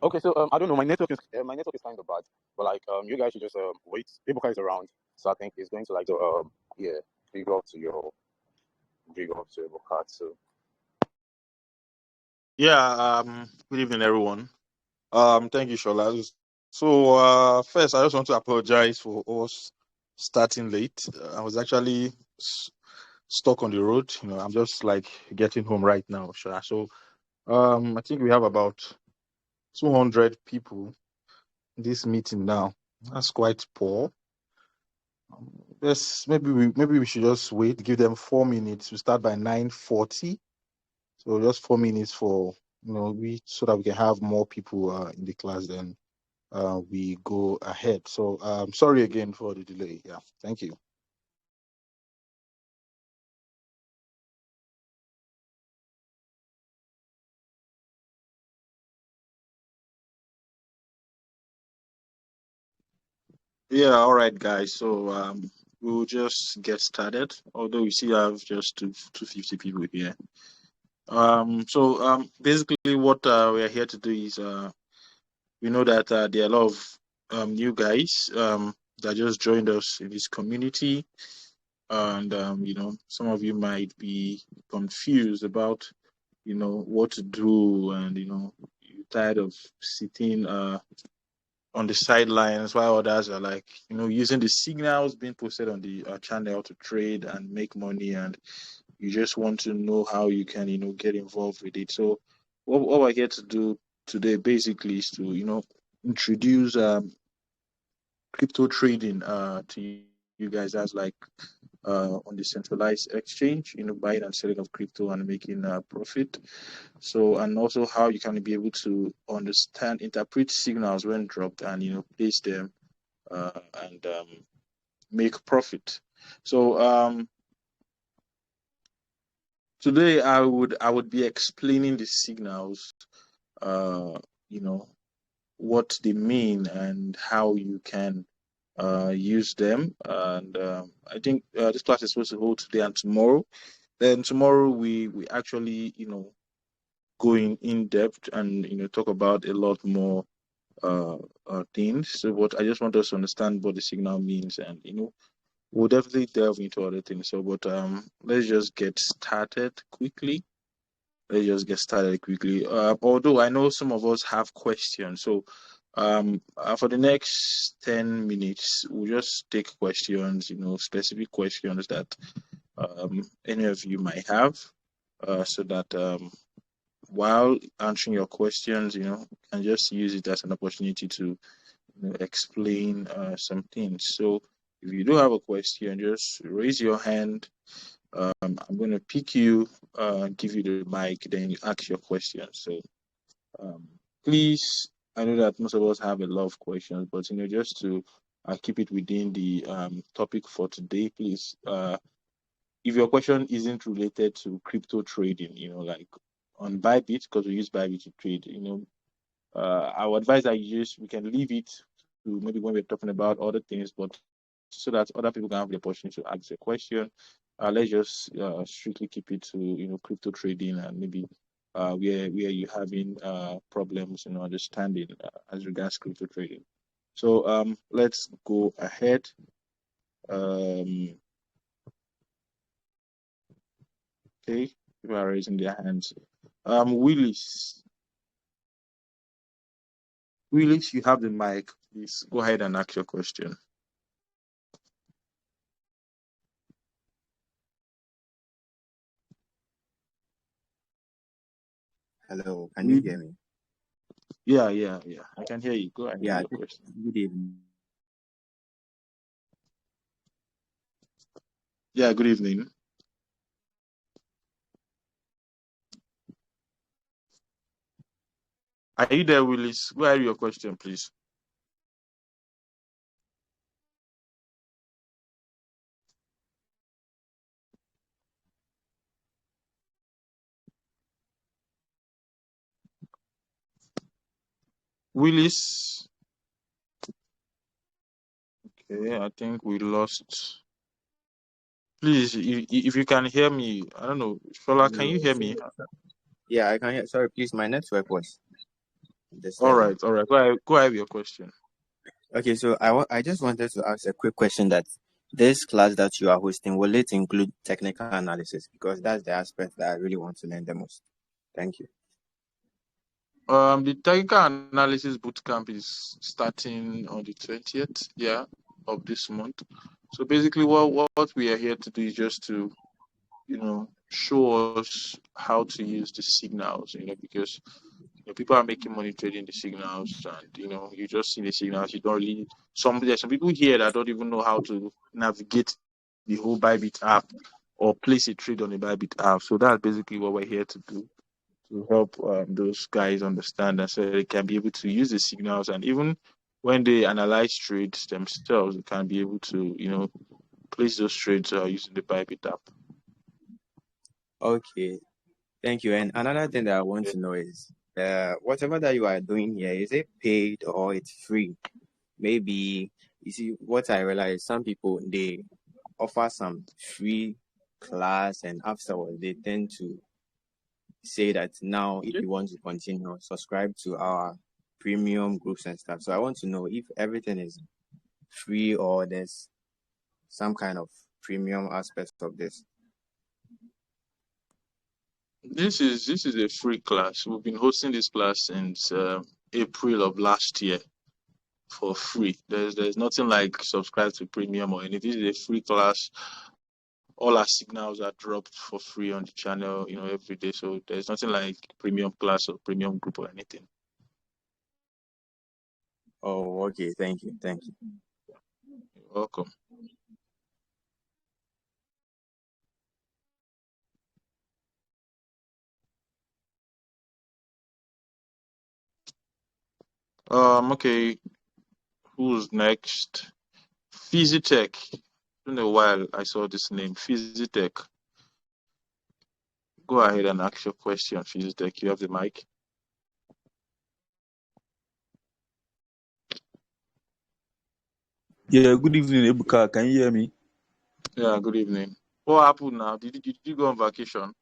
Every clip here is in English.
Okay, so I don't know. My network is kind of bad, but like you guys should just wait. Ibuka is around, so I think it's going to like to yeah big up to your big up to Ibuka too. Yeah, good evening, everyone. Thank you, Shola. So, first, I just want to apologize for us starting late. I was actually stuck on the road. I'm just like getting home right now, Shola. So, I think we have about 200 people in this meeting now. That's quite poor. Yes, maybe we should just wait, give them 4 minutes. We start by 9:40. So just 4 minutes for we so that we can have more people in the class. Then we go ahead. So sorry again for the delay. Yeah, thank you. Yeah, all right, guys. So we'll just get started. Although we still have just 250 people here. So basically, what we are here to do is we know that there are a lot of new guys that just joined us in this community, and some of you might be confused about what to do, and you're tired of sitting on the sidelines while others are like using the signals being posted on the channel to trade and make money, and you just want to know how you can get involved with it. So what we're here to do today basically is to introduce crypto trading to you guys as like on the centralized exchange, buying and selling of crypto and making profit. So, and also how you can be able to understand, interpret signals when dropped, and place them and make profit. So, today I would be explaining the signals, uh, you know, what they mean and how you can use them. And I think this class is supposed to hold today and tomorrow. Then tomorrow we actually go in depth and talk about a lot more things. So, but I just want us to understand what the signal means, and we'll definitely delve into other things. So, but let's just get started quickly. Although I know some of us have questions, so for the next 10 minutes, we'll just take questions, specific questions that any of you might have, so that while answering your questions, you can just use it as an opportunity to explain some things. So if you do have a question, just raise your hand. I'm going to pick you, give you the mic, then you ask your question. So um, please, I know that most of us have a lot of questions, but just to keep it within the topic for today, please. If your question isn't related to crypto trading, like on Bybit, because we use Bybit to trade, I would advise that we can leave it to maybe when we're talking about other things, but so that other people can have the opportunity to ask a question. Let's just strictly keep it to crypto trading, and maybe where you're having problems in understanding as regards crypto trading. So let's go ahead. Um, okay, people are raising their hands. Willis, you have the mic. Please go ahead and ask your question. Hello, can you hear me? Yeah. I can hear you. Go ahead with Yeah, your question. good evening. Yeah, good evening. Are you there, Willis? Go ahead with your question, please. Willis. Okay, I think we lost. Please, if you can hear me, I don't know. Shola, can you hear me? Yeah, I can hear. Sorry, please, my network was. the All study. right, all right. Go ahead with your question. Okay, so I just wanted to ask a quick question that this class that you are hosting, will it include technical analysis? Because that's the aspect that I really want to learn the most. Thank you. The technical analysis bootcamp is starting on the 20th, yeah, of this month. So basically, what we are here to do is just to, show us how to use the signals, because people are making money trading the signals, and you just see the signals. You don't really there's some people here that don't even know how to navigate the whole Bybit app or place a trade on the Bybit app. So that's basically what we're here to do, to help those guys understand, and so they can be able to use the signals, and even when they analyze trades themselves, they can be able to place those trades using the Bybit app. Okay, thank you. And another thing that I want to know is, whatever that you are doing here, is it paid or it's free? Maybe you see what I realize. Some people they offer some free class, and afterwards they tend to say that now if you want to continue, subscribe to our premium groups and stuff. So I want to know if everything is free or there's some kind of premium aspect of this. This is a free class. We've been hosting this class since April of last year for free. There's nothing like subscribe to premium or anything. This is a free class. All our signals are dropped for free on the channel, every day. So there's nothing like premium class or premium group or anything. Oh, okay. Thank you. Thank you. You're welcome. Okay, who's next? Physitech. It's been a while I saw this name, Physitech. Go ahead and ask your question, Physitech. You have the mic. Yeah, good evening, Ebuka. Can you hear me? Yeah, good evening. What happened now? Did you go on vacation?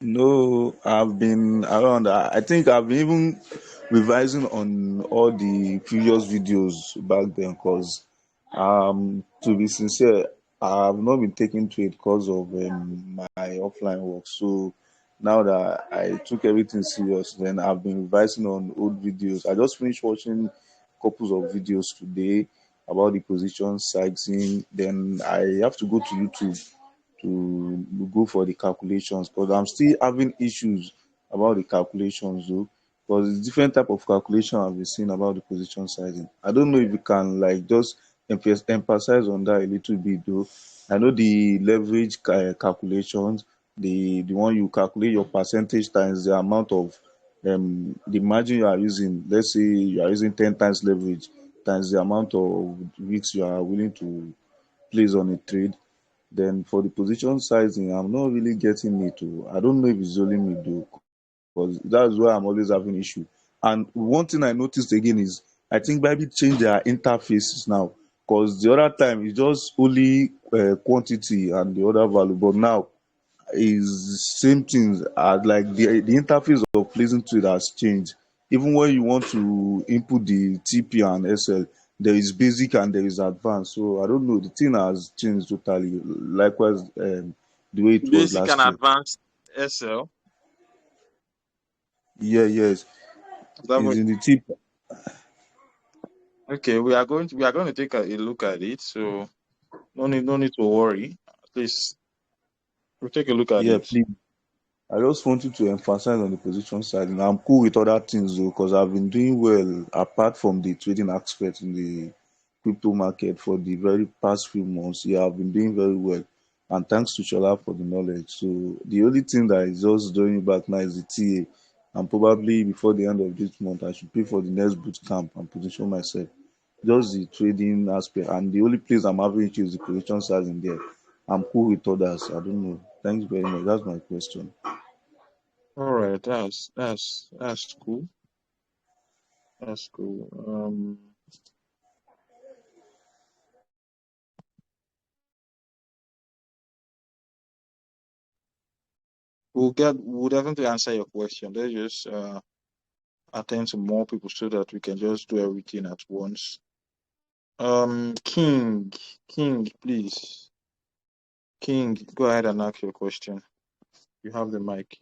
No, I've been around. I think I've been even revising on all the previous videos back then because, to be sincere, I've not been taking to it because of my offline work. So now that I took everything serious, then I've been revising on old videos. I just finished watching couples of videos today about the position sizing. Then I have to go to YouTube to go for the calculations because I'm still having issues about the calculations though, because it's different type of calculation I've been seeing about the position sizing. I don't know if you can like just emphasize on that a little bit though. I know the leverage calculations, the one you calculate your percentage times the amount of the margin you are using. Let's say you are using 10 times leverage times the amount of weeks you are willing to place on a trade. Then for the position sizing, I'm not really getting it. I don't know if it's only me though, because that's why I'm always having issue. And one thing I noticed again is I think Bybit changed their interfaces now, because the other time it's just only quantity and the other value, but now is same things as like the interface of placing trade has changed. Even when you want to input the TP and SL, there is basic and there is advanced. So I don't know, the thing has changed totally. Likewise, the way it was Basic and last year. advanced SL. Yeah, yes, That is way. in the tip. Okay, we are going to take a look at it. So no need to worry. At least we'll take a look at Yeah, it. please. I just wanted to emphasize on the position side. And I'm cool with other things though, because I've been doing well apart from the trading aspect in the crypto market for the very past few months. Yeah, I've been doing very well. And thanks to Shola for the knowledge. So the only thing that is just drawing me back now is the TA. And probably before the end of this month, I should pay for the next boot camp and position myself. Just the trading aspect. And the only place I'm having issue is the position size in there. I'm cool with others. I don't know. Thanks very much. That's my question. All right, that's cool. That's cool. We'll definitely answer your question. Let's just attend to more people so that we can just do everything at once. King, please. King, go ahead and ask your question. You have the mic.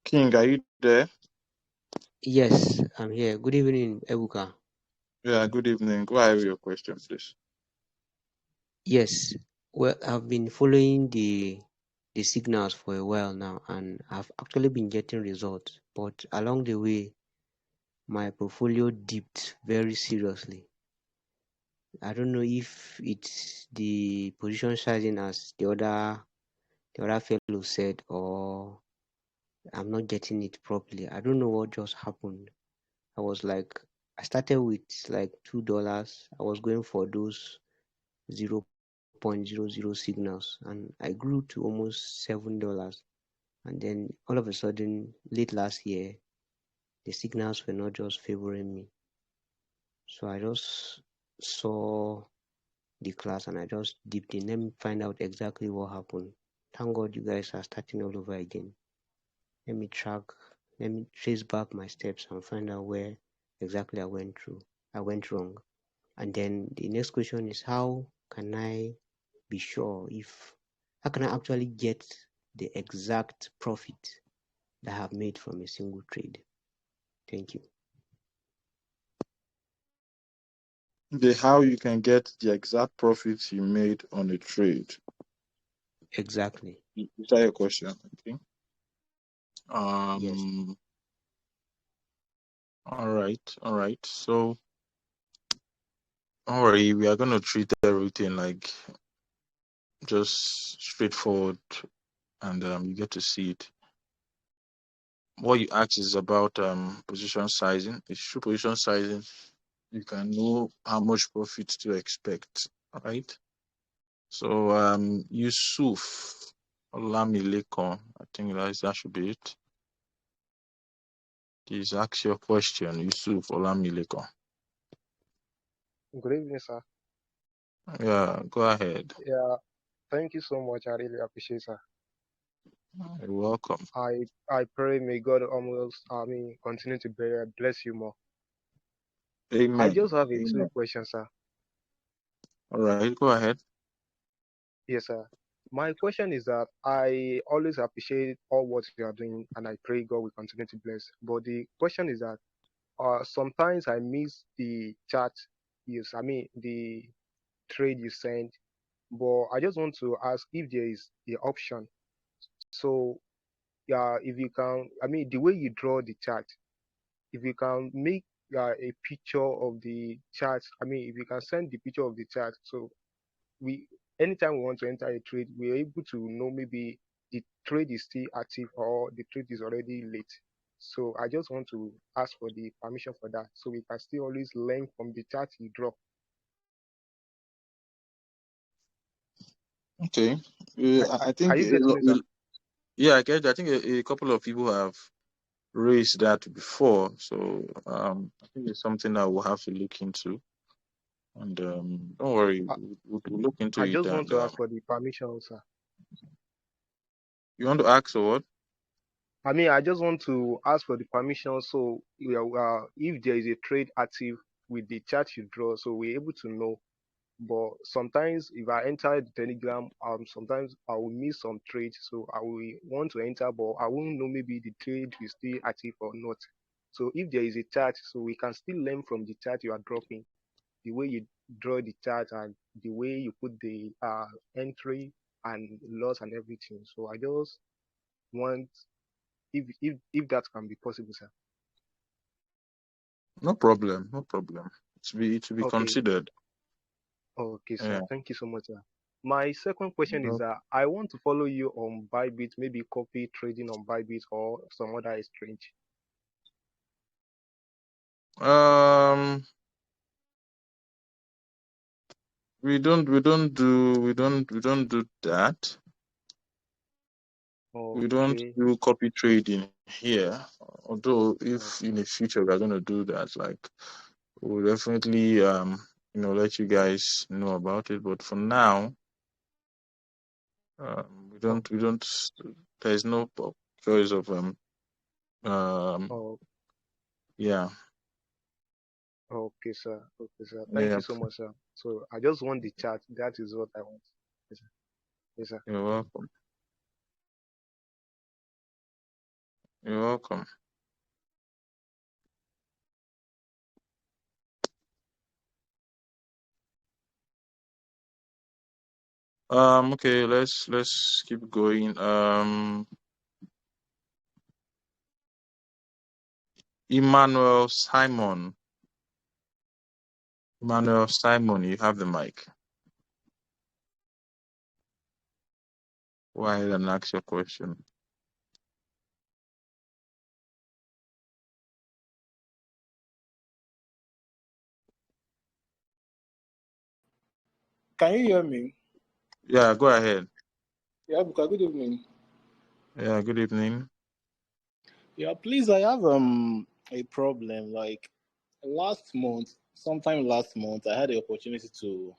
King, are you there? Yes, I'm here. Good evening, Ebuka. Yeah, good evening. Go ahead with your question, please. Yes, well, I've been following the signals for a while now, and I've actually been getting results. But along the way, my portfolio dipped very seriously. I don't know if it's the position sizing as the other fellow said, or I'm not getting it properly. I don't know what just happened. I started with like $2. I was going for those 0.00 signals, and I grew to almost $7. And then all of a sudden, late last year, the signals were not just favoring me. So I just saw the class and I just dipped in. Let me find out exactly what happened. Thank God you guys are starting all over again. Let me trace back my steps and find out where exactly I went wrong. And then the next question is, how can I be sure how can I actually get the exact profit that I have made from a single trade? Thank you. How you can get the exact profits you made on a trade. Exactly. Is that your question? Okay. Yes. All right. So don't worry, we are gonna treat everything like just straightforward, and you get to see it. What you ask is about position sizing. If you show position sizing, you can know how much profit to expect. All right. So Yusuf Olamilekon, I think that should be it. Please ask your question, Yusuf Olamilekon. Good evening, sir. Yeah, go ahead. Yeah, thank you so much. I really appreciate, sir. You're welcome. I pray may God almost continue to bless you more. Amen. I just have a Amen. two questions, sir. All right, go ahead. Yes, sir. My question is that I always appreciate all what you are doing, and I pray God will continue to bless. But the question is that sometimes I miss the chat. Yes, the trade you sent. But I just want to ask if there is the option. So yeah, if you can, the way you draw the chart, if you can make a picture of the chart, if you can send the picture of the chart, so we anytime we want to enter a trade, we're able to know maybe the trade is still active or the trade is already late. So I just want to ask for the permission for that, so we can still always learn from the chart you draw. Okay. I Are think you getting it, sir? yeah, I get. I think a couple of people have raised that before, so I think it's something that we'll have to look into. And don't worry, I, we'll look into I it. just want And to ask for the permission, sir. you want to ask or what? I just want to ask for the permission. So, if there is a trade active with the chart you draw, so we're able to know. But sometimes, if I enter the Telegram, sometimes I will miss some trades. So I will want to enter, but I won't know maybe the trade is still active or not. So if there is a chart, so we can still learn from the chart you are dropping, the way you draw the chart and the way you put the entry and loss and everything. So I just want if that can be possible, sir. No problem. No problem. To be Okay, considered. okay, sir. Yeah. Thank you so much, sir. My second question is No. that I want to follow you on Bybit, maybe copy trading on Bybit or some other exchange. Um, we don't do that. We don't Okay. do copy trading here. Although if in the future we're gonna do that, like we'll definitely let you guys know about it. But for now, we don't. There's no choice of um Oh, yeah. okay, sir. Okay, sir. Thank you Yep. so much, sir. So I just want the chat. That is what I want. Yes, sir. Yes, sir. You're welcome. You're welcome. Okay, let's keep going. Emmanuel Simon. Emmanuel Simon, you have the mic. Go ahead and ask your question. Can you hear me? Yeah, go ahead. Yeah, Buka, good evening. Yeah, good evening. Yeah, please, I have a problem. Like sometime last month, I had the opportunity to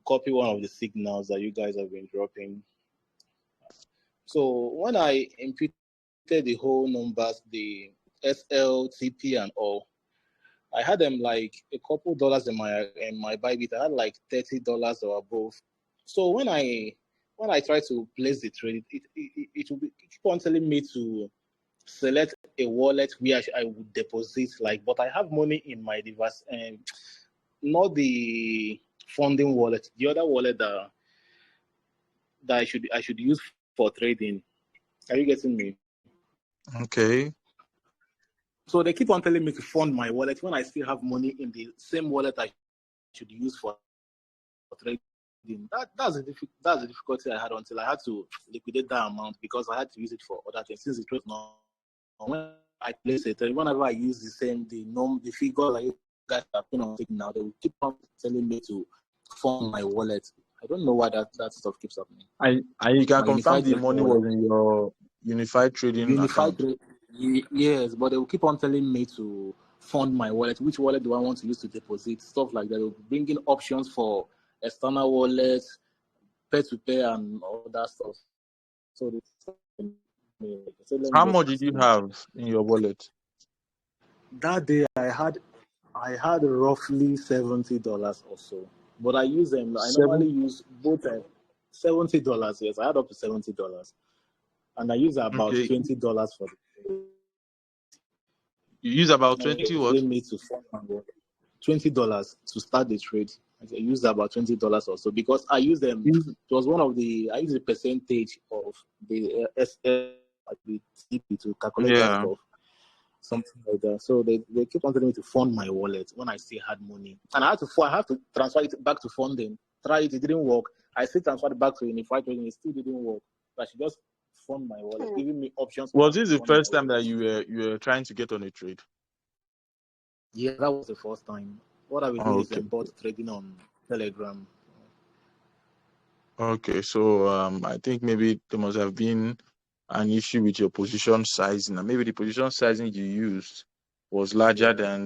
copy one of the signals that you guys have been dropping. So when I imputed the whole numbers, the SLTP and all, I had them like a couple dollars in my Bybit. I had like $30 or above. So when I try to place the trade, it will keep on telling me to select a wallet where I would deposit, like, but I have money in my device and not the funding wallet, the other wallet that I should use for trading. Are you getting me? Okay. So they keep on telling me to fund my wallet when I still have money in the same wallet I should use for trading. That's the difficulty I had until I had to liquidate that amount because I had to use it for other things since it was not. When I place it, whenever I use the figure like you guys are putting on now, they will keep on telling me to fund my wallet. I don't know why that stuff keeps happening. And you can My confirm unified the trading money wallet. was in your unified trading Unified account. trade, yes, but they will keep on telling me to fund my wallet. Which wallet do I want to use to deposit? Stuff like that. They'll bring in options for external wallets, peer-to-peer, and all that stuff. So let me How just much did ask you you. have in your wallet? That day I had roughly $70 or so, but I use them. I normally Seven. use both $70. Yes, I had up to $70, and I use about Okay. $20 for You use about the 20 what? telling me to fund my wallet. $20 to start the trade. I used about $20 or so because I use them. You- It was one of the I use the percentage of the SL the TP to calculate that Yeah. stuff, something like that. So they keep on telling me to fund my wallet when I still had money, and I have to transfer it back to funding. Try it, it didn't work. I still transferred it back to unified trading, it still didn't work. I should just fund my wallet, giving me options on how Was to this the fund my first time wallet. that you were trying to get on a trade? Yeah, that was the first time. What I've been doing is Okay. bot trading on Telegram. Okay. So I think maybe there must have been an issue with your position sizing. And maybe the position sizing you used was larger Yeah. than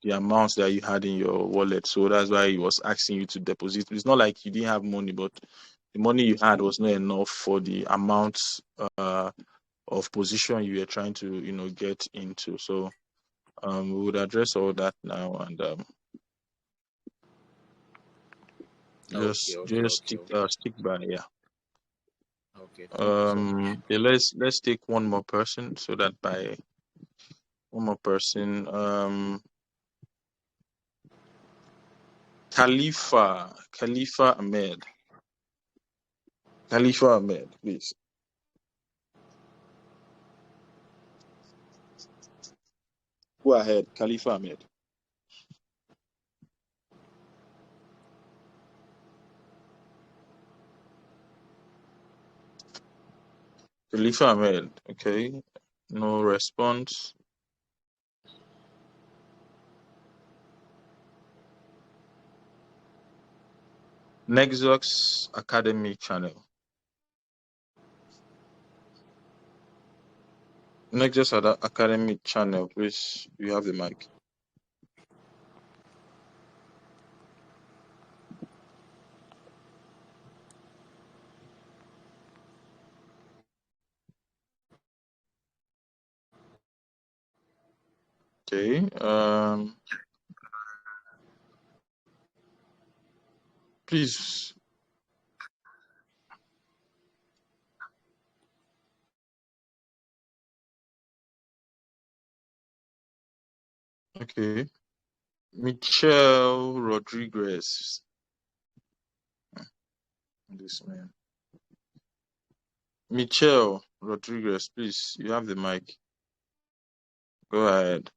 the amounts that you had in your wallet. So that's why he was asking you to deposit. It's not like you didn't have money, but the money you had was not enough for the amount of position you were trying to get into. So we would address all that now and Okay, just okay, just okay, stick okay. stick by, yeah. Okay, thank you so much. Okay, let's take one more person so that by one more person. Khalifa Ahmed. Khalifa Ahmed, please. Go ahead, Khalifa Ahmed. Khalifa Ahmed, okay. No response. Nexus Academy channel. Next Academy channel, please. You have the mic. Okay. Please. Okay. Michelle Rodriguez. This man. Michelle Rodriguez, please. You have the mic. Go ahead.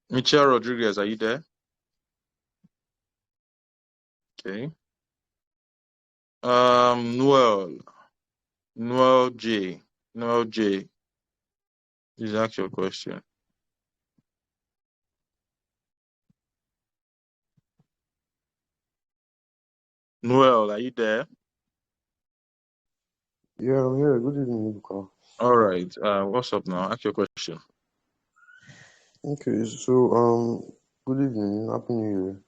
Michelle Rodriguez, are you there? Okay. Noel J. Noel J. Please ask your question. Noel, are you there? Yeah, I'm here. Good evening, Ibuka. All right. What's up now? Ask your question. Okay, so good evening, Happy New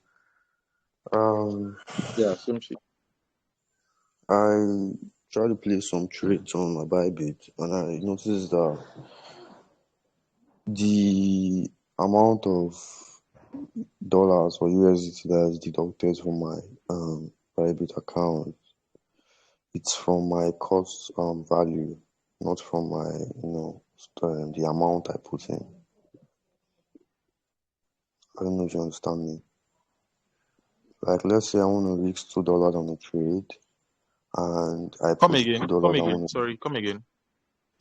Year. Yeah, same shit. I try to play some trades on my Bybit, and I noticed that the amount of dollars or USDT that is deducted from my Bybit account, it's from my cost value, not from my the amount I put in. I don't know if you understand me. Like, let's say I want to risk $2 on a trade, and I Come put again. $2. Come I again. want Sorry, come again.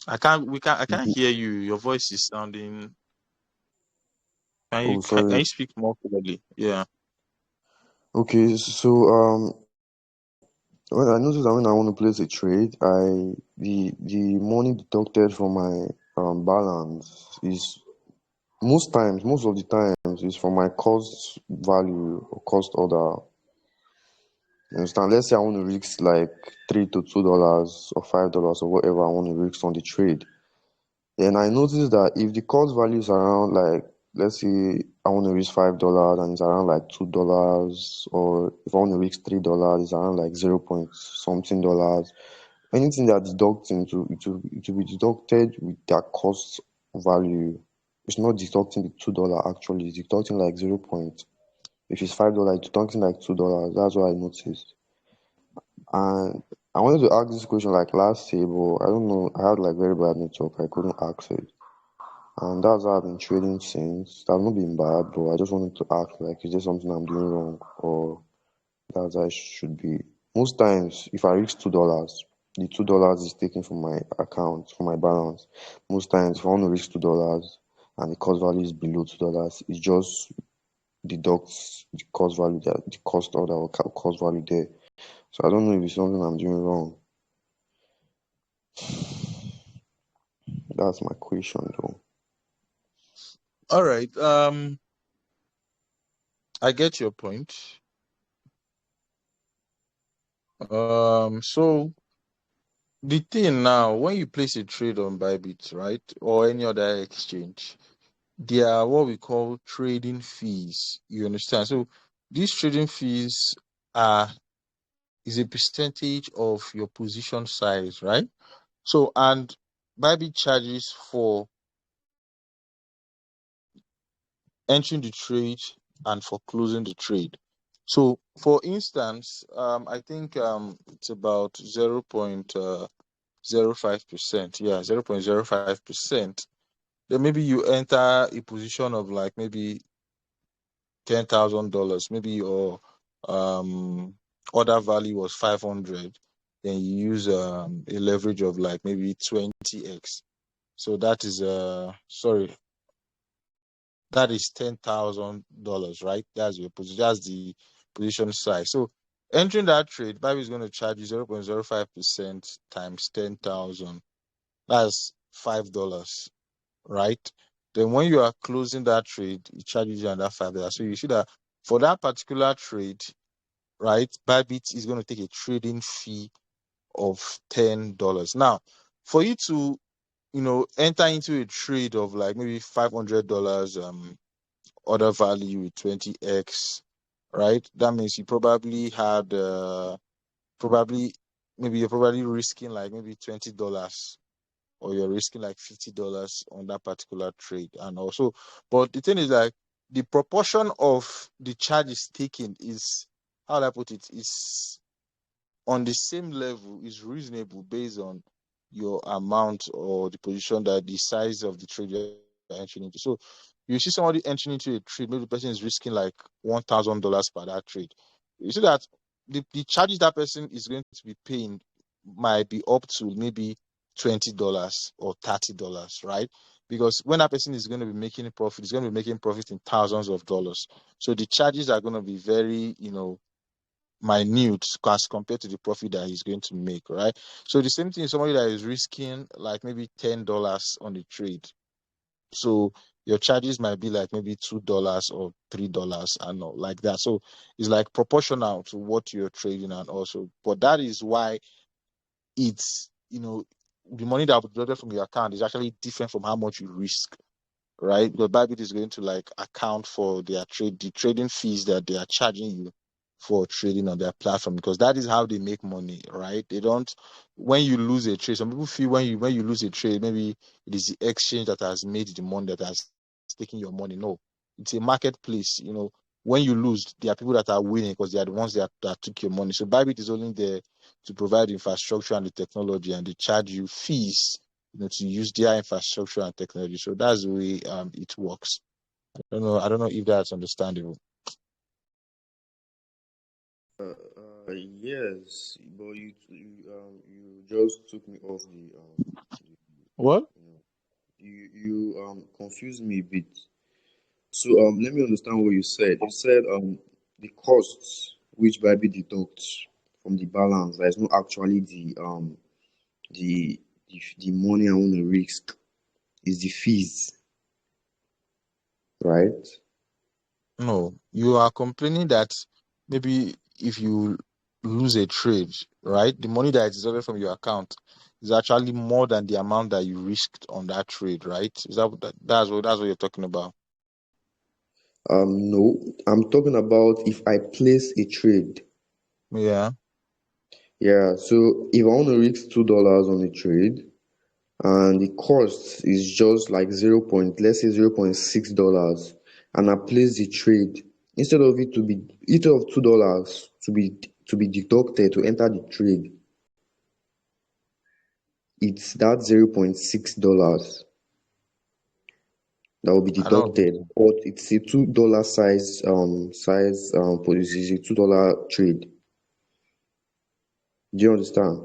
I can't hear you. Your voice is sounding. Can sorry. you speak more clearly? Yeah. Okay, so when I noticed that when I want to place a trade, the money deducted from my balance is most of the times is from my cost value or cost order. You understand? Let's say I want to risk like $3 to $2 or $5 or whatever I want to risk on the trade. Then I noticed that if the cost value is around, like, let's say I want to risk $5 and it's around like $2, or if I want to risk $3, it's around like 0 point something dollars. Anything that deducts it will be deducted with their cost value. It's not deducting the $2 actually, it's deducting like 0 point. If it's $5, it's deducting like $2. That's what I noticed. And I wanted to ask this question like last year, but I don't know. I had like very bad network. I couldn't ask it. And that's how I've been trading since. That's not been bad, but I just wanted to ask, like, is there something I'm doing wrong, or that's how I should be? Most times, if I reach $2, the $2 is taken from my account, from my balance. Most times, if I want to reach $2 and the cost value is below $2, it just deducts the cost value, the cost order or cost value there. So I don't know if it's something I'm doing wrong. That's my question, though. All right. I get your point. So the thing now, when you place a trade on Bybit, right, or any other exchange, there are what we call trading fees. You understand? So these trading fees is a percentage of your position size, right? So, and Bybit charges for entering the trade and for closing the trade. So, for instance, I think it's about 0.05%. Yeah, 0.05%. Then maybe you enter a position of like maybe $10,000. Maybe your order value was 500. Then you use a leverage of like maybe 20x. So that is that is $10,000, right? That's your position. That's the position size. So entering that trade, Bybit is going to charge you 0.05% times 10,000. That's $5, right? Then when you are closing that trade, it charges you another $5. So you see that for that particular trade, right, Bybit is going to take a trading fee of $10. Now, for you to, enter into a trade of like maybe $500, order value with 20x, right? That means you probably had, probably, maybe you're probably risking like maybe $20, or you're risking like $50 on that particular trade. And also, but the thing is like the proportion of the charges taken is, how do I put it, is on the same level, is reasonable based on your amount or the position, that the size of the trade you're entering into. So you see somebody entering into a trade, maybe the person is risking like $1,000 per that trade. You see that the charges that person is going to be paying might be up to maybe $20 or $30, right? Because when that person is going to be making a profit, it's going to be making profit in thousands of dollars. So the charges are going to be very, minute as compared to the profit that he's going to make, right? So the same thing is somebody that is risking like maybe $10 on the trade. So your charges might be like maybe $2 or $3 and all like that. So it's like proportional to what you're trading, and also, but that is why it's, the money that will be deducted from your account is actually different from how much you risk, right? But Bybit is going to like account for the trading fees that they are charging you for trading on their platform, because that is how they make money, right? They don't, when you lose a trade, some people feel when you lose a trade, maybe it is the exchange that has made the money, that has taken your money. No, it's a marketplace. When you lose, there are people that are winning because they are the ones that took your money. So Bybit is only there to provide the infrastructure and the technology, and they charge you fees, to use their infrastructure and technology. So that's the way it works. I don't know if that's understandable. Yes, but you just took me off What? you confused me a bit. So let me understand what you said. You said the costs which Bybit deducts from the balance, that is not actually the money I want to risk, is the fees, right? No, you are complaining that maybe if you lose a trade, right, the money that is deducted from your account is actually more than the amount that you risked on that trade, right? Is that's what you're talking about? No, I'm talking about if I place a trade. Yeah. Yeah, so if I want to risk $2 on a trade, and the cost is just like let's say $0.6, and I place the trade, instead of $2 to be deducted to enter the trade, it's that $0.6 that will be I don't deducted, but it's a $2 it's a $2 trade. Do you understand?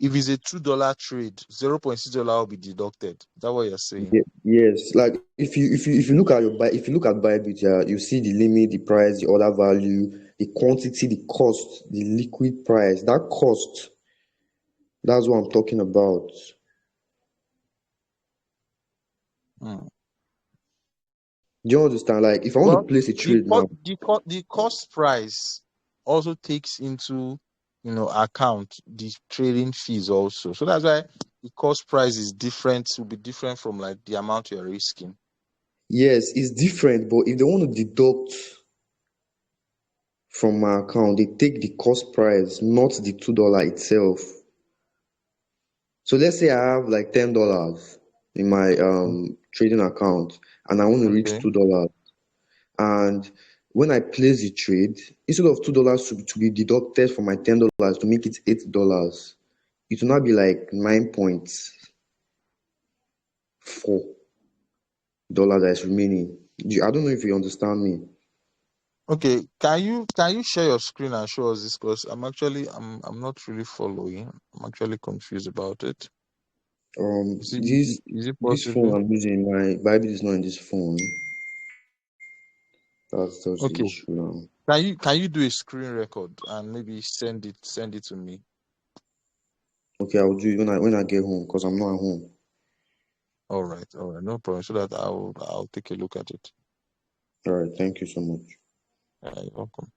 If it's a $2 trade, $0.6 will be deducted. Is that what you're saying? Yes, like if you look at if you look at Bybit, yeah, you see the limit, the price, the order value, the quantity, the cost, the liquid price. That cost, that's what I'm talking about. Hmm. Do you understand? Like if I want to Well, place a the trade co- now, the co- the cost price also takes into, account the trading fees also. So that's why the cost price is different. Will be different from like the amount you're risking. yes, it's different, but if they want to deduct from my account, they take the cost price, not the $2 itself. So let's say I have like $10 in my trading account, and I want to risk Okay. $2. And when I place the trade, instead of $2 to be deducted from my $10 to make it $8, it will not be like $9.4 that is remaining. I don't know if you understand me. Okay. Can you share your screen and show us this? Because I'm not really following. I'm actually confused about it. Is it This is it this phone possible? I'm using, my Bible is not in this phone. That's just the Okay. issue now. Can you do a screen record and maybe send it to me? Okay, I'll do it when I get home because I'm not at home. All right, no problem. So that I'll take a look at it. All right, thank you so much. You're welcome.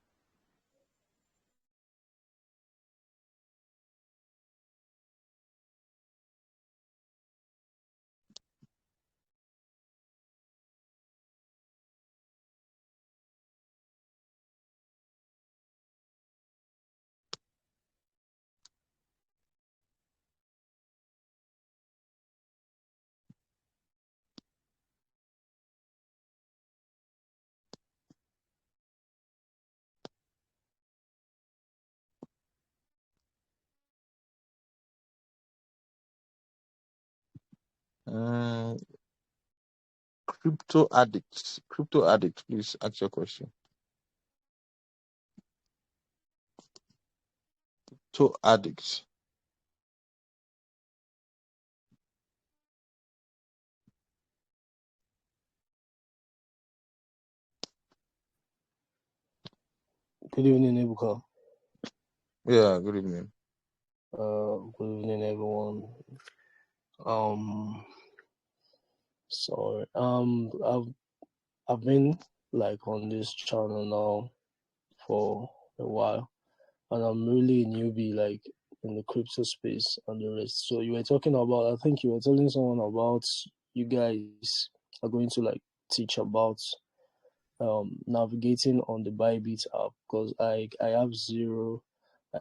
Mm, crypto addicts. Crypto addict, please ask your question. To addicts. Good evening, Ebuka. Yeah, good evening. Good evening, everyone. Sorry. I've been like on this channel now for a while, and I'm really a newbie, like in the crypto space and the rest. So you were talking about, I think you were telling someone about you guys are going to like teach about navigating on the Bybit app, because I have zero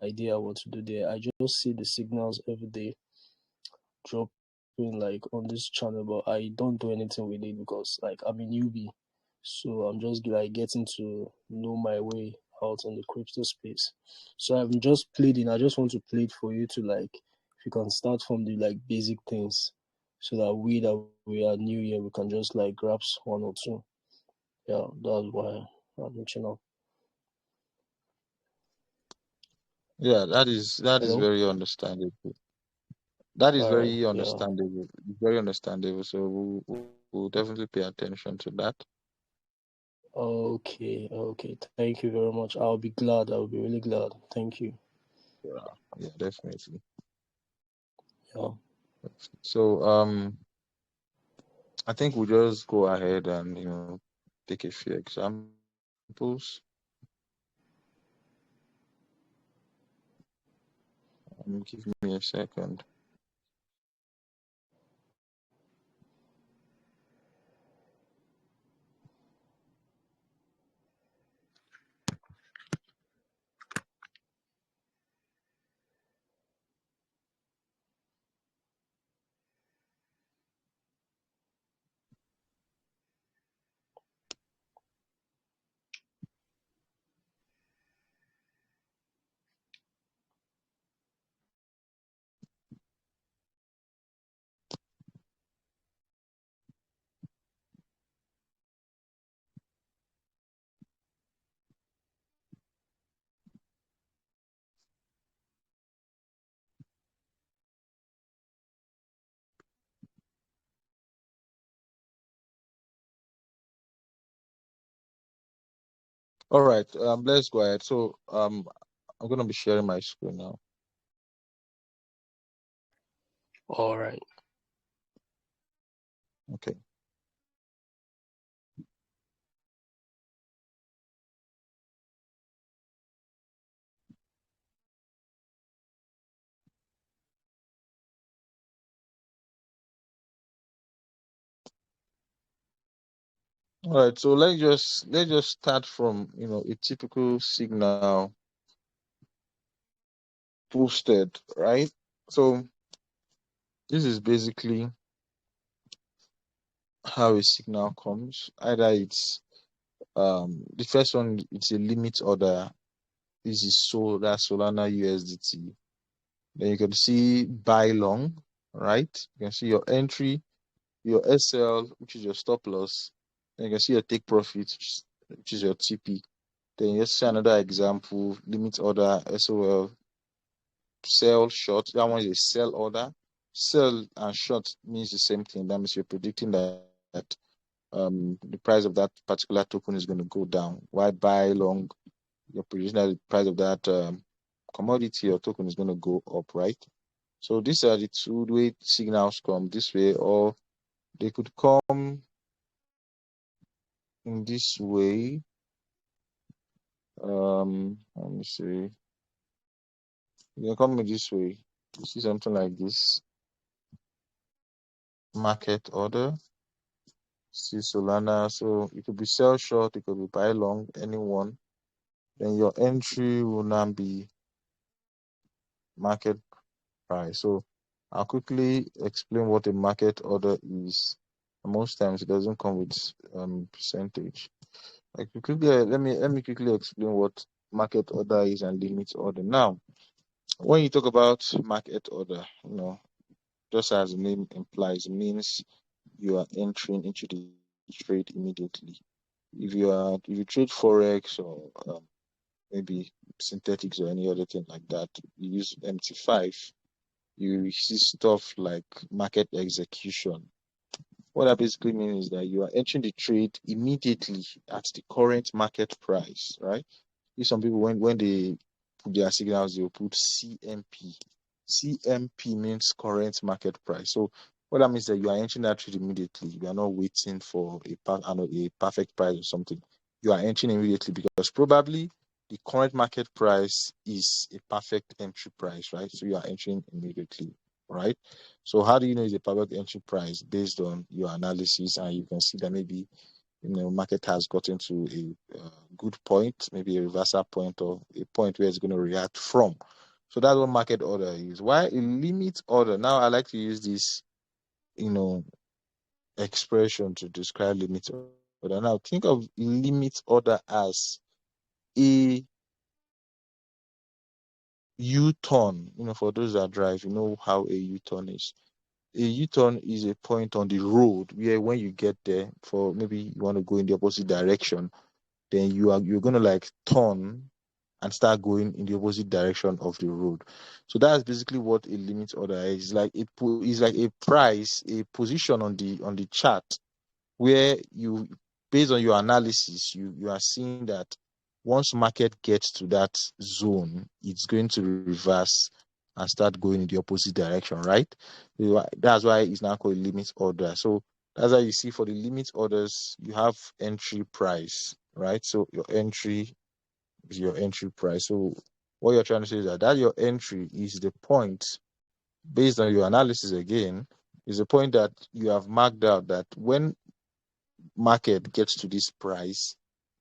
idea what to do there. I just see the signals every day dropping like on this channel, but I don't do anything with it because like I'm a newbie. So I'm just like getting to know my way out in the crypto space. So I'm just pleading. I just want to plead for you to like, if you can start from the like basic things, so that we are new here, we can just like grasp one or two. Yeah, that's why I'm reaching out. Yeah, that is Hello. very understandable. That is All right. very Yeah. understandable. Very understandable. So we'll definitely pay attention to that. Okay. Okay. Thank you very much. I'll be glad. I'll be really glad. Thank you. Yeah, definitely. Yeah. So I think we'll just go ahead and take a few examples. Give me a second. All right, let's go ahead. So I'm gonna be sharing my screen now. All right. Okay. All right, so let's just start from a typical signal posted, right? So this is basically how a signal comes. Either it's the first one, it's a limit order. This is Solana USDT. Then you can see buy long, right? You can see your entry, your SL, which is your stop loss. Then you can see your take profit, which is your TP. Then you see another example, limit order, SOL, sell short. That one is a sell order. Sell and short means the same thing. That means you're predicting that the price of that particular token is going to go down. Why buy long? You're predicting that the price of that commodity or token is going to go up, right? So these are the two way signals come this way, or they could come in this way. Let me see. They can come in this way. You see something like this market order. See Solana. So it could be sell short, it could be buy long, anyone. Then your entry will now be market price. So I'll quickly explain what a market order is. Most times it doesn't come with percentage. Like quickly, let me quickly explain what market order is and limit order. Now, when you talk about market order, just as the name implies, means you are entering into the trade immediately. If you trade forex or maybe synthetics or any other thing like that, you use MT5, you see stuff like market execution. What that basically means is that you are entering the trade immediately at the current market price, right? Some people, when they put their signals, they'll put CMP. CMP means current market price. So what that means is that you are entering that trade immediately. You are not waiting for a perfect price or something. You are entering immediately because probably the current market price is a perfect entry price, right? So you are entering immediately, right? So how do you know it's a perfect entry price? Based on your analysis, and you can see that maybe market has gotten to a good point, maybe a reversal point or a point where it's going to react from. So that's what market order is. Why a limit order? Now I like to use this, expression to describe limit order. Now think of limit order as a U-turn. For those that drive, you know how a U-turn is. A U-turn is a point on the road where when you get there, for maybe you want to go in the opposite direction, then you're gonna like turn and start going in the opposite direction of the road. So that's basically what a limit order is. It's like a price, a position on the chart where you, based on your analysis, you are seeing that once market gets to that zone, it's going to reverse and start going in the opposite direction, right? That's why it's now called a limit order. So that's why you see for the limit orders, you have entry price, right? So your entry is your entry price. So what you're trying to say is that your entry is the point, based on your analysis again, is the point that you have marked out that when market gets to this price,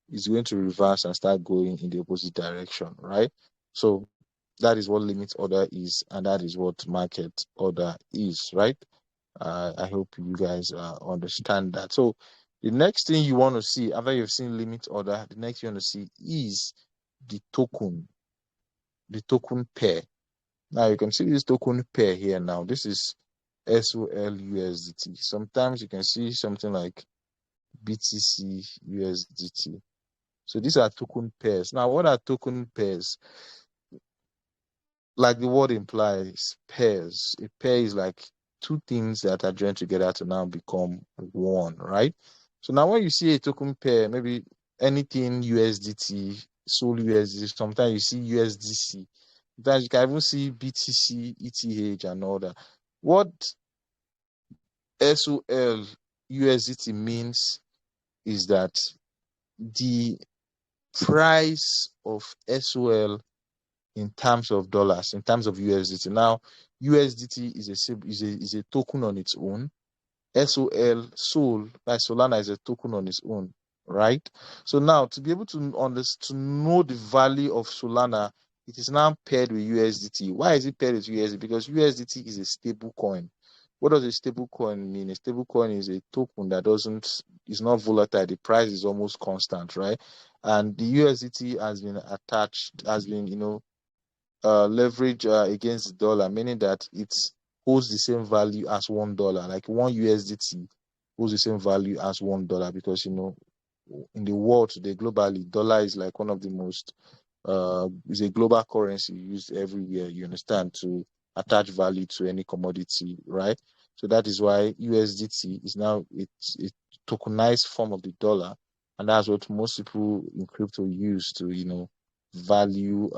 it's going to reverse and start going in the opposite direction, right? So that is what limit order is, and that is what market order is, right? I hope you guys understand that. So the next thing you want to see after you've seen limit order, the next thing you want to see is the token pair. Now you can see this token pair here. Now this is SOL USDT. Sometimes you can see something like BTC USDT. So these are token pairs. Now, what are token pairs? Like the word implies, pairs. A pair is like two things that are joined together to now become one, right? So now when you see a token pair, maybe anything USDT, Sol USDT, sometimes you see USDC. Sometimes you can even see BTC, ETH, and all that. What SOL USDT means is that the price of SOL in terms of dollars, in terms of USDT. Now, USDT is a token on its own. Sol, like Solana, is a token on its own, right? So now, to be able to know the value of Solana, it is now paired with USDT. Why is it paired with USDT? Because USDT is a stable coin. What does a stable coin mean? A stable coin is a token that is not volatile. The price is almost constant, right? And the USDT has been leverage against the dollar, meaning that it holds the same value as $1. Like one USDT holds the same value as $1 because in the world today, globally, dollar is like one of the most is a global currency used everywhere. You understand, to attach value to any commodity, right? So that is why USDT is now it's a tokenized form of the dollar, and that's what most people in crypto use to value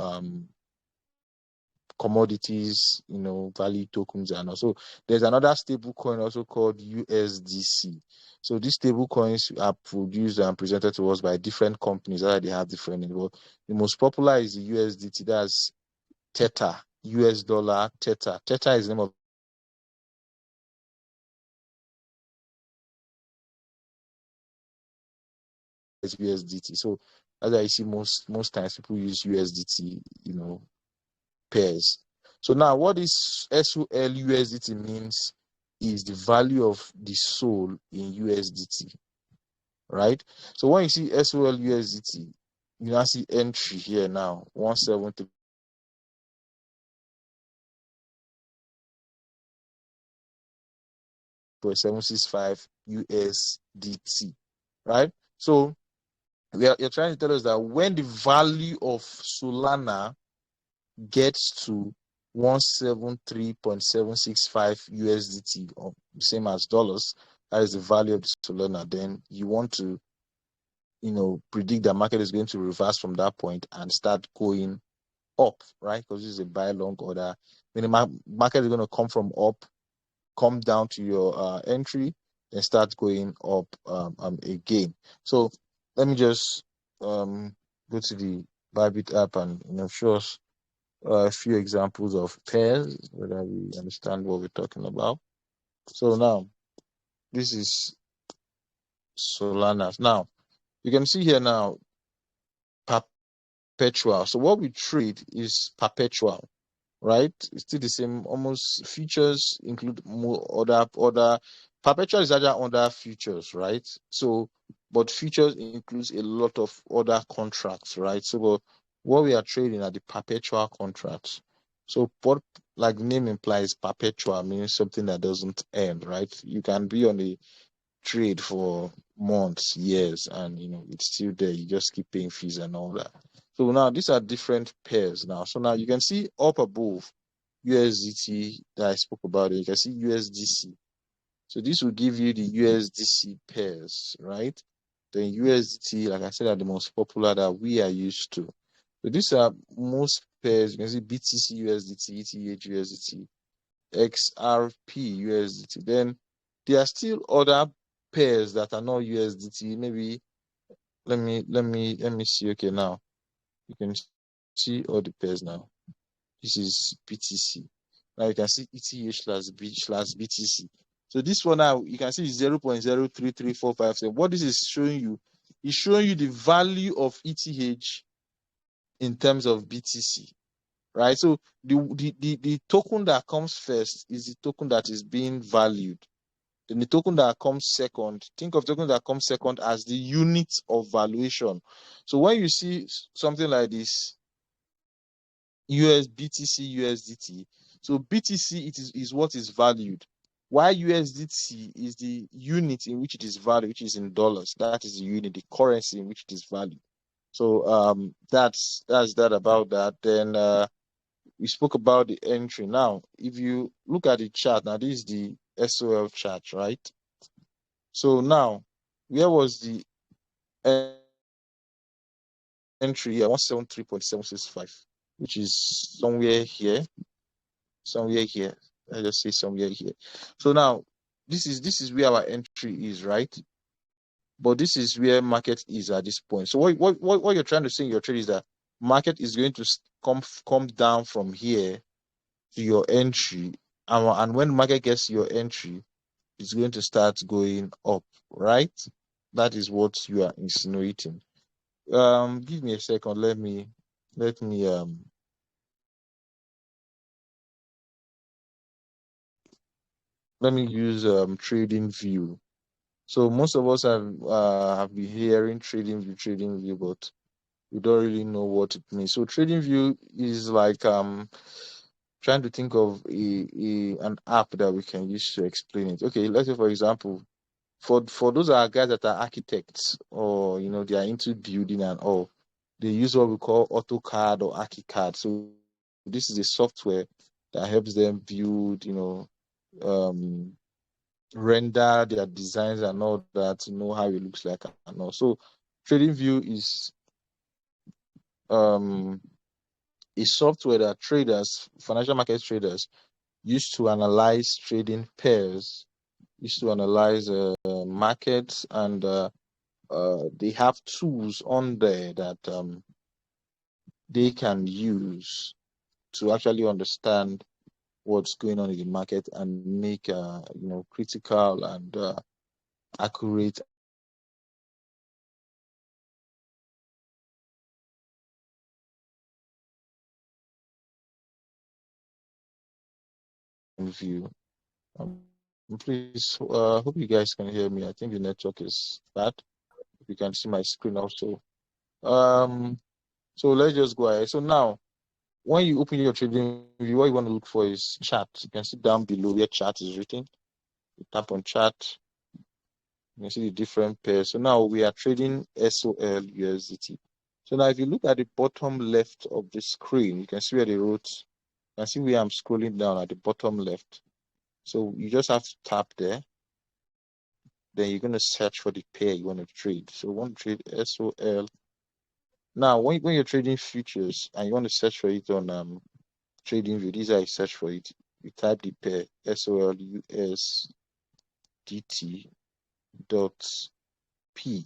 commodities, value tokens, and also there's another stable coin also called USDC. So these stable coins are produced and presented to us by different companies. They have different names. But the most popular is the USDT. That's Theta, US dollar Theta. Theta is the name of USDT. So as I see, most times people use USDT, pairs. So now what is SOL USDT means is the value of the SOL in USDT, right? So when you see SOL USDT, you now see entry here now, 173. 173.765 USDT, right? So you're trying to tell us that when the value of Solana gets to 173.765 USDT, or same as dollars, that is the value of the Solana, then you want to, predict that market is going to reverse from that point and start going up, right? Because this is a buy long order. When the market is going to come from up, come down to your entry, then start going up again. So let me just go to the Bybit app and show us a few examples of pairs, whether we understand what we're talking about. So now, this is Solana. Now, you can see here now, perpetual. So what we trade is perpetual, right? It's still the same. Almost features include more other. Perpetual is either under futures, right? So, but futures includes a lot of other contracts, right? So, what we are trading are the perpetual contracts. So, what like the name implies, perpetual means something that doesn't end, right? You can be on a trade for months, years, and it's still there. You just keep paying fees and all that. So now these are different pairs now. So now you can see up above USDT that I spoke about it. You can see USDC. So this will give you the USDC pairs, right? Then USDT, like I said, are the most popular that we are used to. So these are most pairs. You can see BTC USDT, ETH USDT, XRP USDT. Then there are still other pairs that are not USDT. Maybe let me see. Okay, now you can see all the pairs now. This is BTC. Now you can see ETH/BTC. So this one now you can see is 0.033457. What this is showing you is showing you the value of ETH in terms of BTC, right? So the token that comes first is the token that is being valued. Then the token that comes second, think of token that comes second as the unit of valuation. So when you see something like this, BTC USDT, so BTC is what is valued, while USDT is the unit in which it is valued, which is in dollars. That is the unit, the currency in which it is valued. So that's that about that. Then we spoke about the entry. Now, if you look at the chart, now this is the SOL chart, right? So now, where was the entry? 173.765, which is somewhere here. Let's just say somewhere here. So now, this is where our entry is, right? But this is where market is at this point. So what you're trying to say in your trade is that market is going to come down from here to your entry, and when market gets to your entry, it's going to start going up, right? That is what you are insinuating. Give me a second. Let me use trading view. So most of us have been hearing trading view, but we don't really know what it means. So trading view is like trying to think of an app that we can use to explain it. Okay, let's say for example, for those are guys that are architects or they are into building and all, they use what we call AutoCAD or ArchiCAD. So this is a software that helps them build, render their designs and all that, to know how it looks like and all. So TradingView is a software that traders, financial market traders, use to analyze trading pairs, used to analyze markets, and they have tools on there that they can use to actually understand what's going on in the market and make critical and accurate view. Please, hope you guys can hear me. I think the network is bad. You can see my screen also. So let's just go ahead. So now, when you open your trading view, what you want to look for is chart. You can see down below where chart is written. You tap on chart, you can see the different pairs. So now we are trading SOL USDT. So now if you look at the bottom left of the screen, you can see where the routes, you can see where I'm scrolling down at the bottom left. So you just have to tap there. Then you're going to search for the pair you want to trade. So you want to trade SOL. Now, when you're trading futures and you want to search for it on TradingView, this is how you search for it. You type the pair SOL USDT dot P.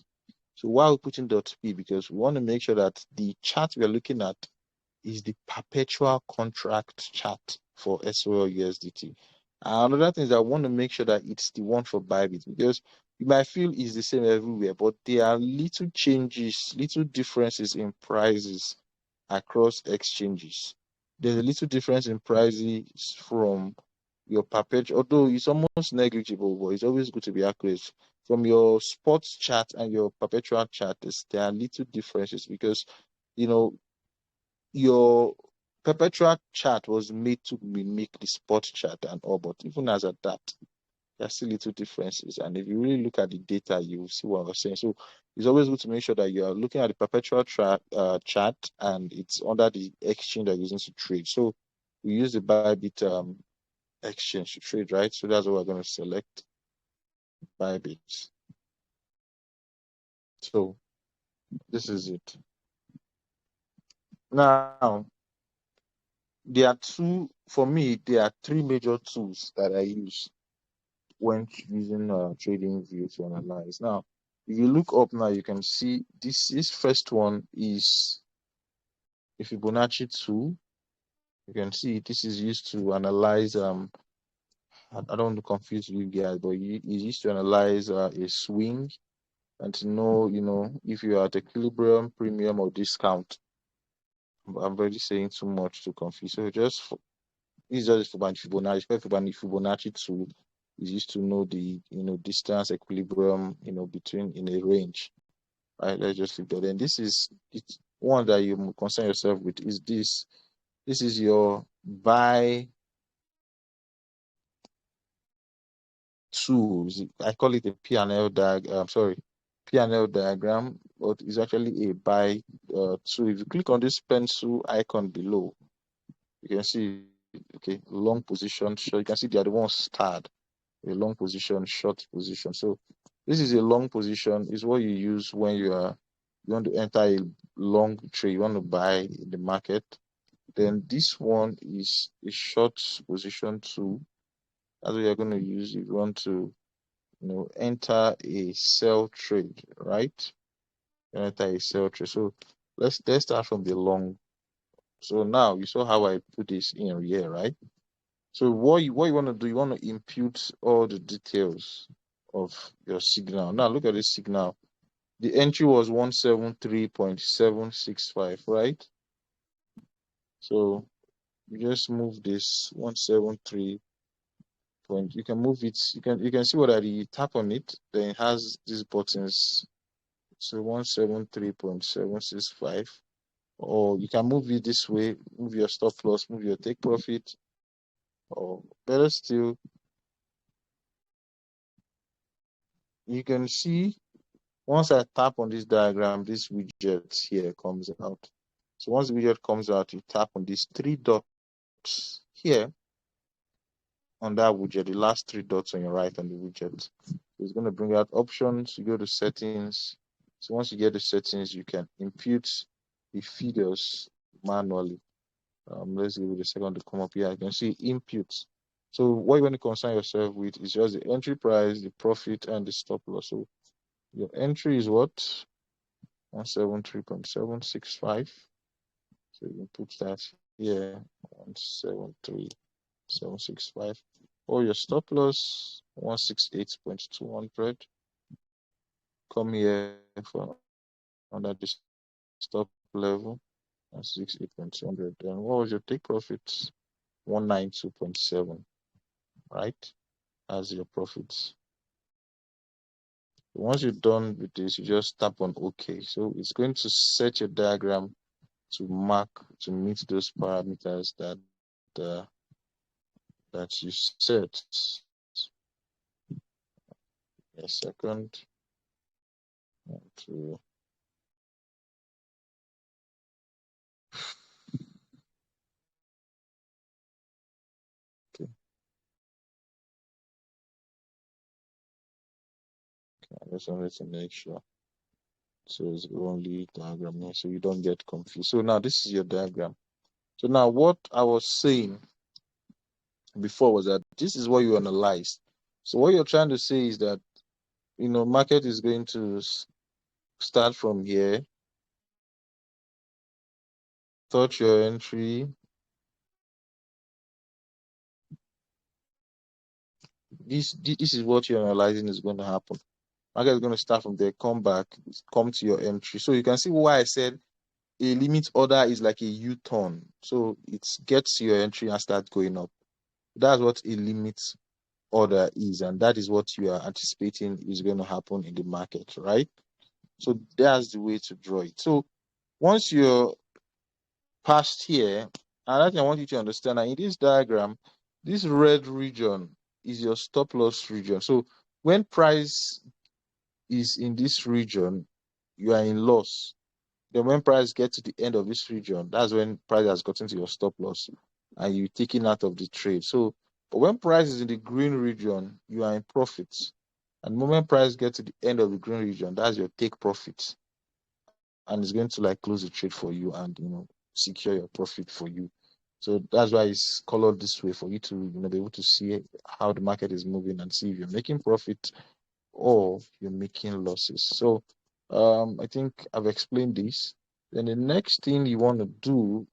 So why are we putting dot P? Because we want to make sure that the chart we are looking at is the perpetual contract chart for SOL USDT. Another thing is I want to make sure that it's the one for Bybit, because you might feel it's the same everywhere, but there are little changes, little differences in prices across exchanges. There's a little difference in prices from your perpetual, although it's almost negligible, but it's always good to be accurate. From your sports chart and your perpetual chart, there are little differences because, you know, your perpetual chart was made to mimic the spot chart and all, but even as at that, there are still little differences. And if you really look at the data, you will see what I was saying. So it's always good to make sure that you are looking at the perpetual chart and it's under the exchange that you're using to trade. So we use the Bybit exchange to trade, right? So that's what we're going to select, Bybit. So this is it. Now, there are there are three major tools that I use when using TradingView to analyze. Now, if you look up now, you can see this first one is a Fibonacci tool. You can see this is used to analyze I don't want to confuse you guys, but it's used to analyze a swing and to know, if you are at equilibrium, premium, or discount. I'm already saying too much to confuse. So this is just Fibonacci. Fibonacci tool is used to know the distance, equilibrium, between in a range. Right? Let's just leave that. And this is one that you concern yourself with is this. This is your buy tools. I call it a P&L diagram. P&L diagram, but it's actually a buy tool. If you click on this pencil icon below, you can see, okay, long position. So you can see the other one starred, a long position, short position. So this is a long position. Is what you use when you want to enter a long trade. You want to buy in the market. Then this one is a short position tool. That's what you're going to use if you want to enter a sell trade, right? Enter a sell trade. So let's start from the long. So now you saw how I put this in here, right? So what you want to do, you want to impute all the details of your signal. Now look at this signal. The entry was 173.765, right? So you just move this 173 point. You can move it. You can see what I did. You tap on it, then it has these buttons. So 173.765. Or you can move it this way, move your stop loss, move your take profit, or better still, you can see once I tap on this diagram, this widget here comes out. So once the widget comes out, you tap on these three dots here on that widget, the last three dots on your right on the widget. So it's going to bring out options. You go to settings. So once you get the settings, you can impute the figures manually. Let's give it a second to come up here. You can see inputs. So what you want to concern yourself with is just the entry price, the profit, and the stop loss. So your entry is what? 173.765. So you can put that here, 173.765. Or your stop loss, 168.200. Come here for under the stop level, 168.200. Then what was your take profits? 192.7, right? As your profits. Once you're done with this, you just tap on OK. So it's going to set your diagram to meet those parameters that you set. A second. 1, 2. Okay. I just wanted to make sure. So it's only diagram here, so you don't get confused. So now this is your diagram. So now what I was saying before was that this is what you analyze. So what you're trying to say is that, market is going to start from here, touch your entry. This is what you're analyzing is going to happen. Market is going to start from there, come back, come to your entry. So you can see why I said a limit order is like a U-turn. So it gets to your entry and starts going up. That's what a limit order is, and that is what you are anticipating is going to happen in the market, right? So that's the way to draw it. So once you're past here, another thing I want you to understand that in this diagram, this red region is your stop loss region. So when price is in this region, you are in loss. Then when price gets to the end of this region, that's when price has gotten to your stop loss and you're taken out of the trade. So, but when price is in the green region, you are in profits. And the moment price gets to the end of the green region, that's your take profits. And it's going to like close the trade for you and secure your profit for you. So that's why it's colored this way for you to be able to see how the market is moving and see if you're making profit or you're making losses. So I think I've explained this. Then the next thing you want to do,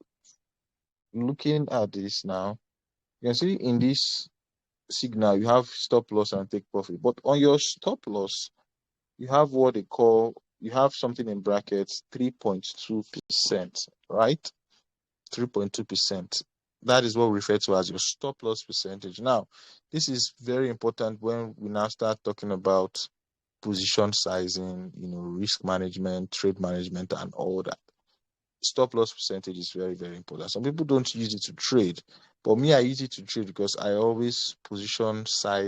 looking at this now, you can see in this signal you have stop loss and take profit. But on your stop loss, you have what they call, you have something in brackets 3.2%, right? 3.2%. That is what we refer to as your stop loss percentage. Now, this is very important when we now start talking about position sizing, risk management, trade management, and all that. Stop loss percentage is very, very important. Some people don't use it to trade, but me, I use it to trade because I always I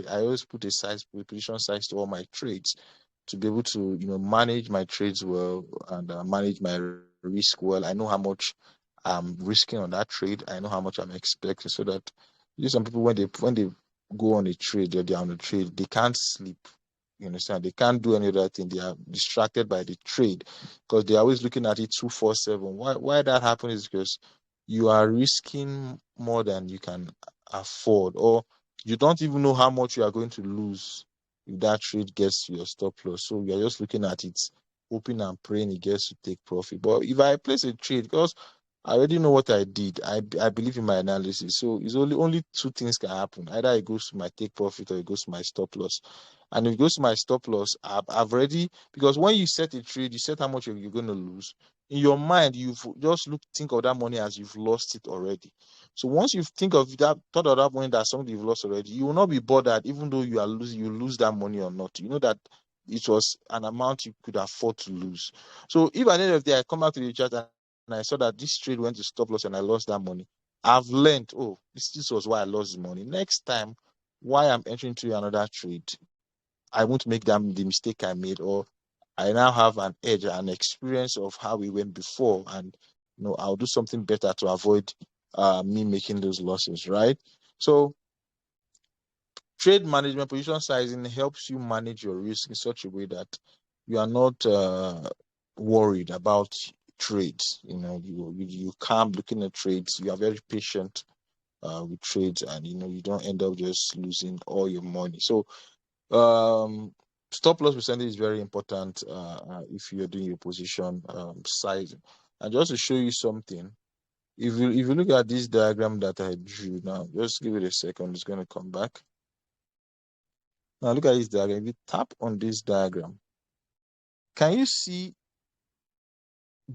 always put a position size to all my trades to be able to, manage my trades well and manage my risk well. I know how much I'm risking on that trade. I know how much I'm expecting, so that some people when they go on a trade, they're on a trade, they can't sleep. You understand? They can't do any other thing. They are distracted by the trade because they're always looking at it 247. Why that happens is because you are risking more than you can afford, or you don't even know how much you are going to lose if that trade gets to your stop loss. So you're just looking at it, hoping and praying it gets to take profit. But if I place a trade, because I already know what I did, I believe in my analysis. So it's only two things can happen. Either it goes to my take profit or it goes to my stop loss. And if it goes to my stop loss, I've already, because when you set a trade, you set how much you're going to lose. In your mind, you've just think of that money as you've lost it already. So once you thought of that money that's something you've lost already, you will not be bothered, even though you lose that money or not. You know that it was an amount you could afford to lose. So if at the end of the day I come back to the chart and I saw that this trade went to stop loss and I lost that money, I've learned, this was why I lost the money. Next time, why I'm entering into another trade, I won't make the mistake I made, or I now have an edge, an experience of how we went before, and I'll do something better to avoid me making those losses, right? So trade management, position sizing helps you manage your risk in such a way that you are not worried about trades. You calm looking at trades. You are very patient with trades, and you don't end up just losing all your money. So stop loss percentage is very important if you're doing your position sizing. And just to show you something, if you look at this diagram that I drew now, just give it a second, it's going to come back. Now look at this diagram. If you tap on this diagram, can you see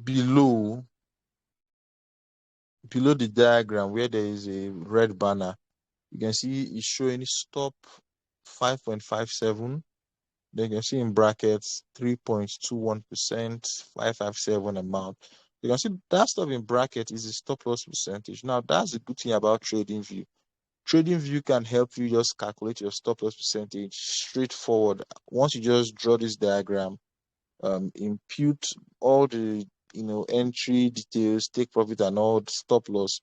below the diagram where there is a red banner? You can see it's showing stop 5.57. Then you can see in brackets 3.21%, 557 amount. You can see that stuff in bracket is the stop loss percentage. Now that's the good thing about TradingView. TradingView can help you just calculate your stop loss percentage straightforward. Once you just draw this diagram, impute all the entry details, take profit and all the stop loss,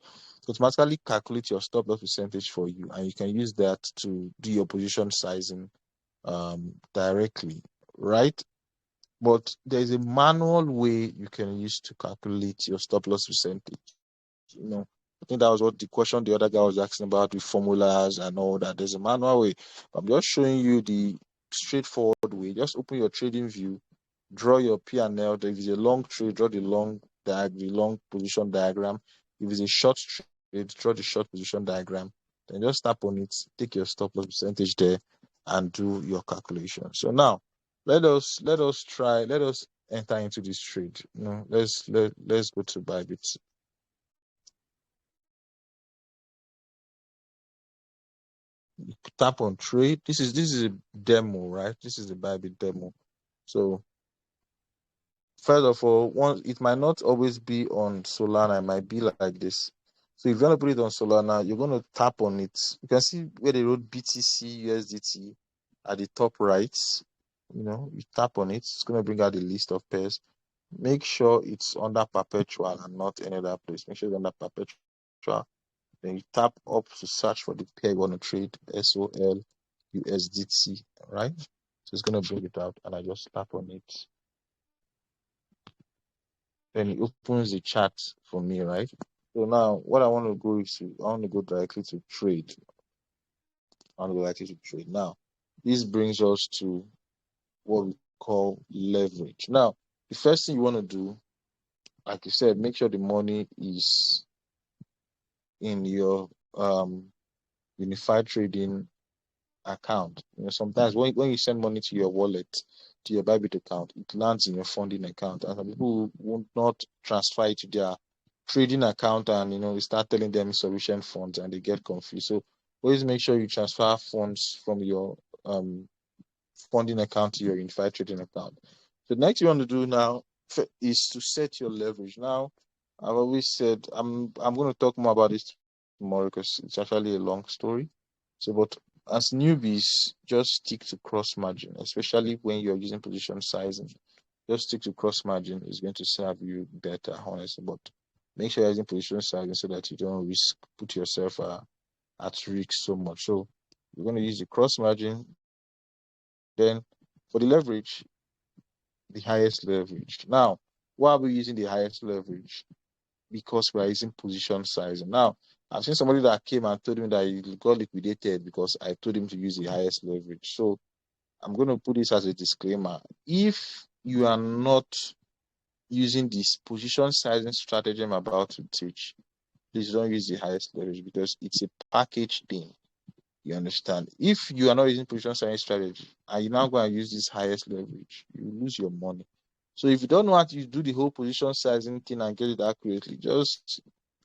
automatically calculate your stop loss percentage for you, and you can use that to do your position sizing directly, right? But there's a manual way you can use to calculate your stop loss percentage. I think that was what the question the other guy was asking about with formulas and all that. There's a manual way. I'm just showing you the straightforward way. Just open your TradingView, draw your P&L. If it's a long trade, draw the long position diagram. If it's a short trade, draw the short position diagram. Then just tap on it, take your stop loss percentage there, and do your calculation. So now, let us enter into this trade. Let's go to Bybit. Tap on trade. This is a demo, right? This is the Bybit demo. So first of all, it might not always be on Solana. It might be like this. So if you want to put it on Solana, you're going to tap on it. You can see where they wrote BTC USDT at the top right. You tap on it. It's going to bring out the list of pairs. Make sure it's under perpetual and not any other place. Make sure it's under perpetual. Then you tap up to search for the pair you want to trade, SOL USDT, right? So it's going to bring it out, and I just tap on it. Then it opens the chart for me, right? So now what I want to go is I want to go directly to trade. Now, this brings us to what we call leverage. Now, the first thing you want to do, like you said, make sure the money is in your unified trading account. Sometimes when you send money to your wallet, to your Bybit account, it lands in your funding account, and some people will not transfer it to their trading account, and we start telling them insufficient funds, and they get confused. So always make sure you transfer funds from your funding account to your unified trading account. The next you want to do now is to set your leverage. Now, I've always said I'm going to talk more about this tomorrow because it's actually a long story. So, but as newbies, just stick to cross margin, especially when you're using position sizing. Just stick to cross margin. It's going to serve you better, honestly. But make sure you're using position sizing so that you don't put yourself at risk so much. So we're going to use the cross margin. Then for the leverage, the highest leverage. Now, why are we using the highest leverage? Because we are using position sizing. Now, I've seen somebody that came and told me that he got liquidated because I told him to use the highest leverage. So I'm going to put this as a disclaimer. If you are not using this position sizing strategy I'm about to teach, please don't use the highest leverage because it's a package thing. You understand? If you are not using position sizing strategy and you're now going to use this highest leverage, you lose your money. So if you don't know how to do the whole position sizing thing and get it accurately,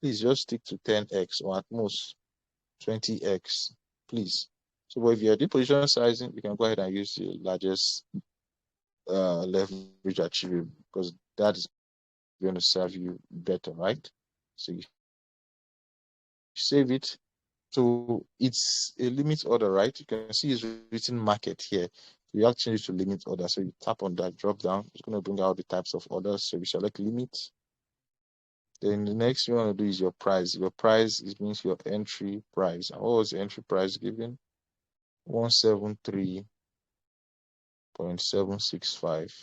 please just stick to 10x or at most 20x, please. So but if you're doing position sizing, you can go ahead and use the largest leverage achievable because that is going to serve you better, right? So you save it. So it's a limit order, right? You can see it's written market here. You have to change it to limit order. So you tap on that drop down. It's going to bring out the types of orders. So you select limit. Then the next you want to do is your price. Your price means your entry price. And what was the entry price given? 173.765.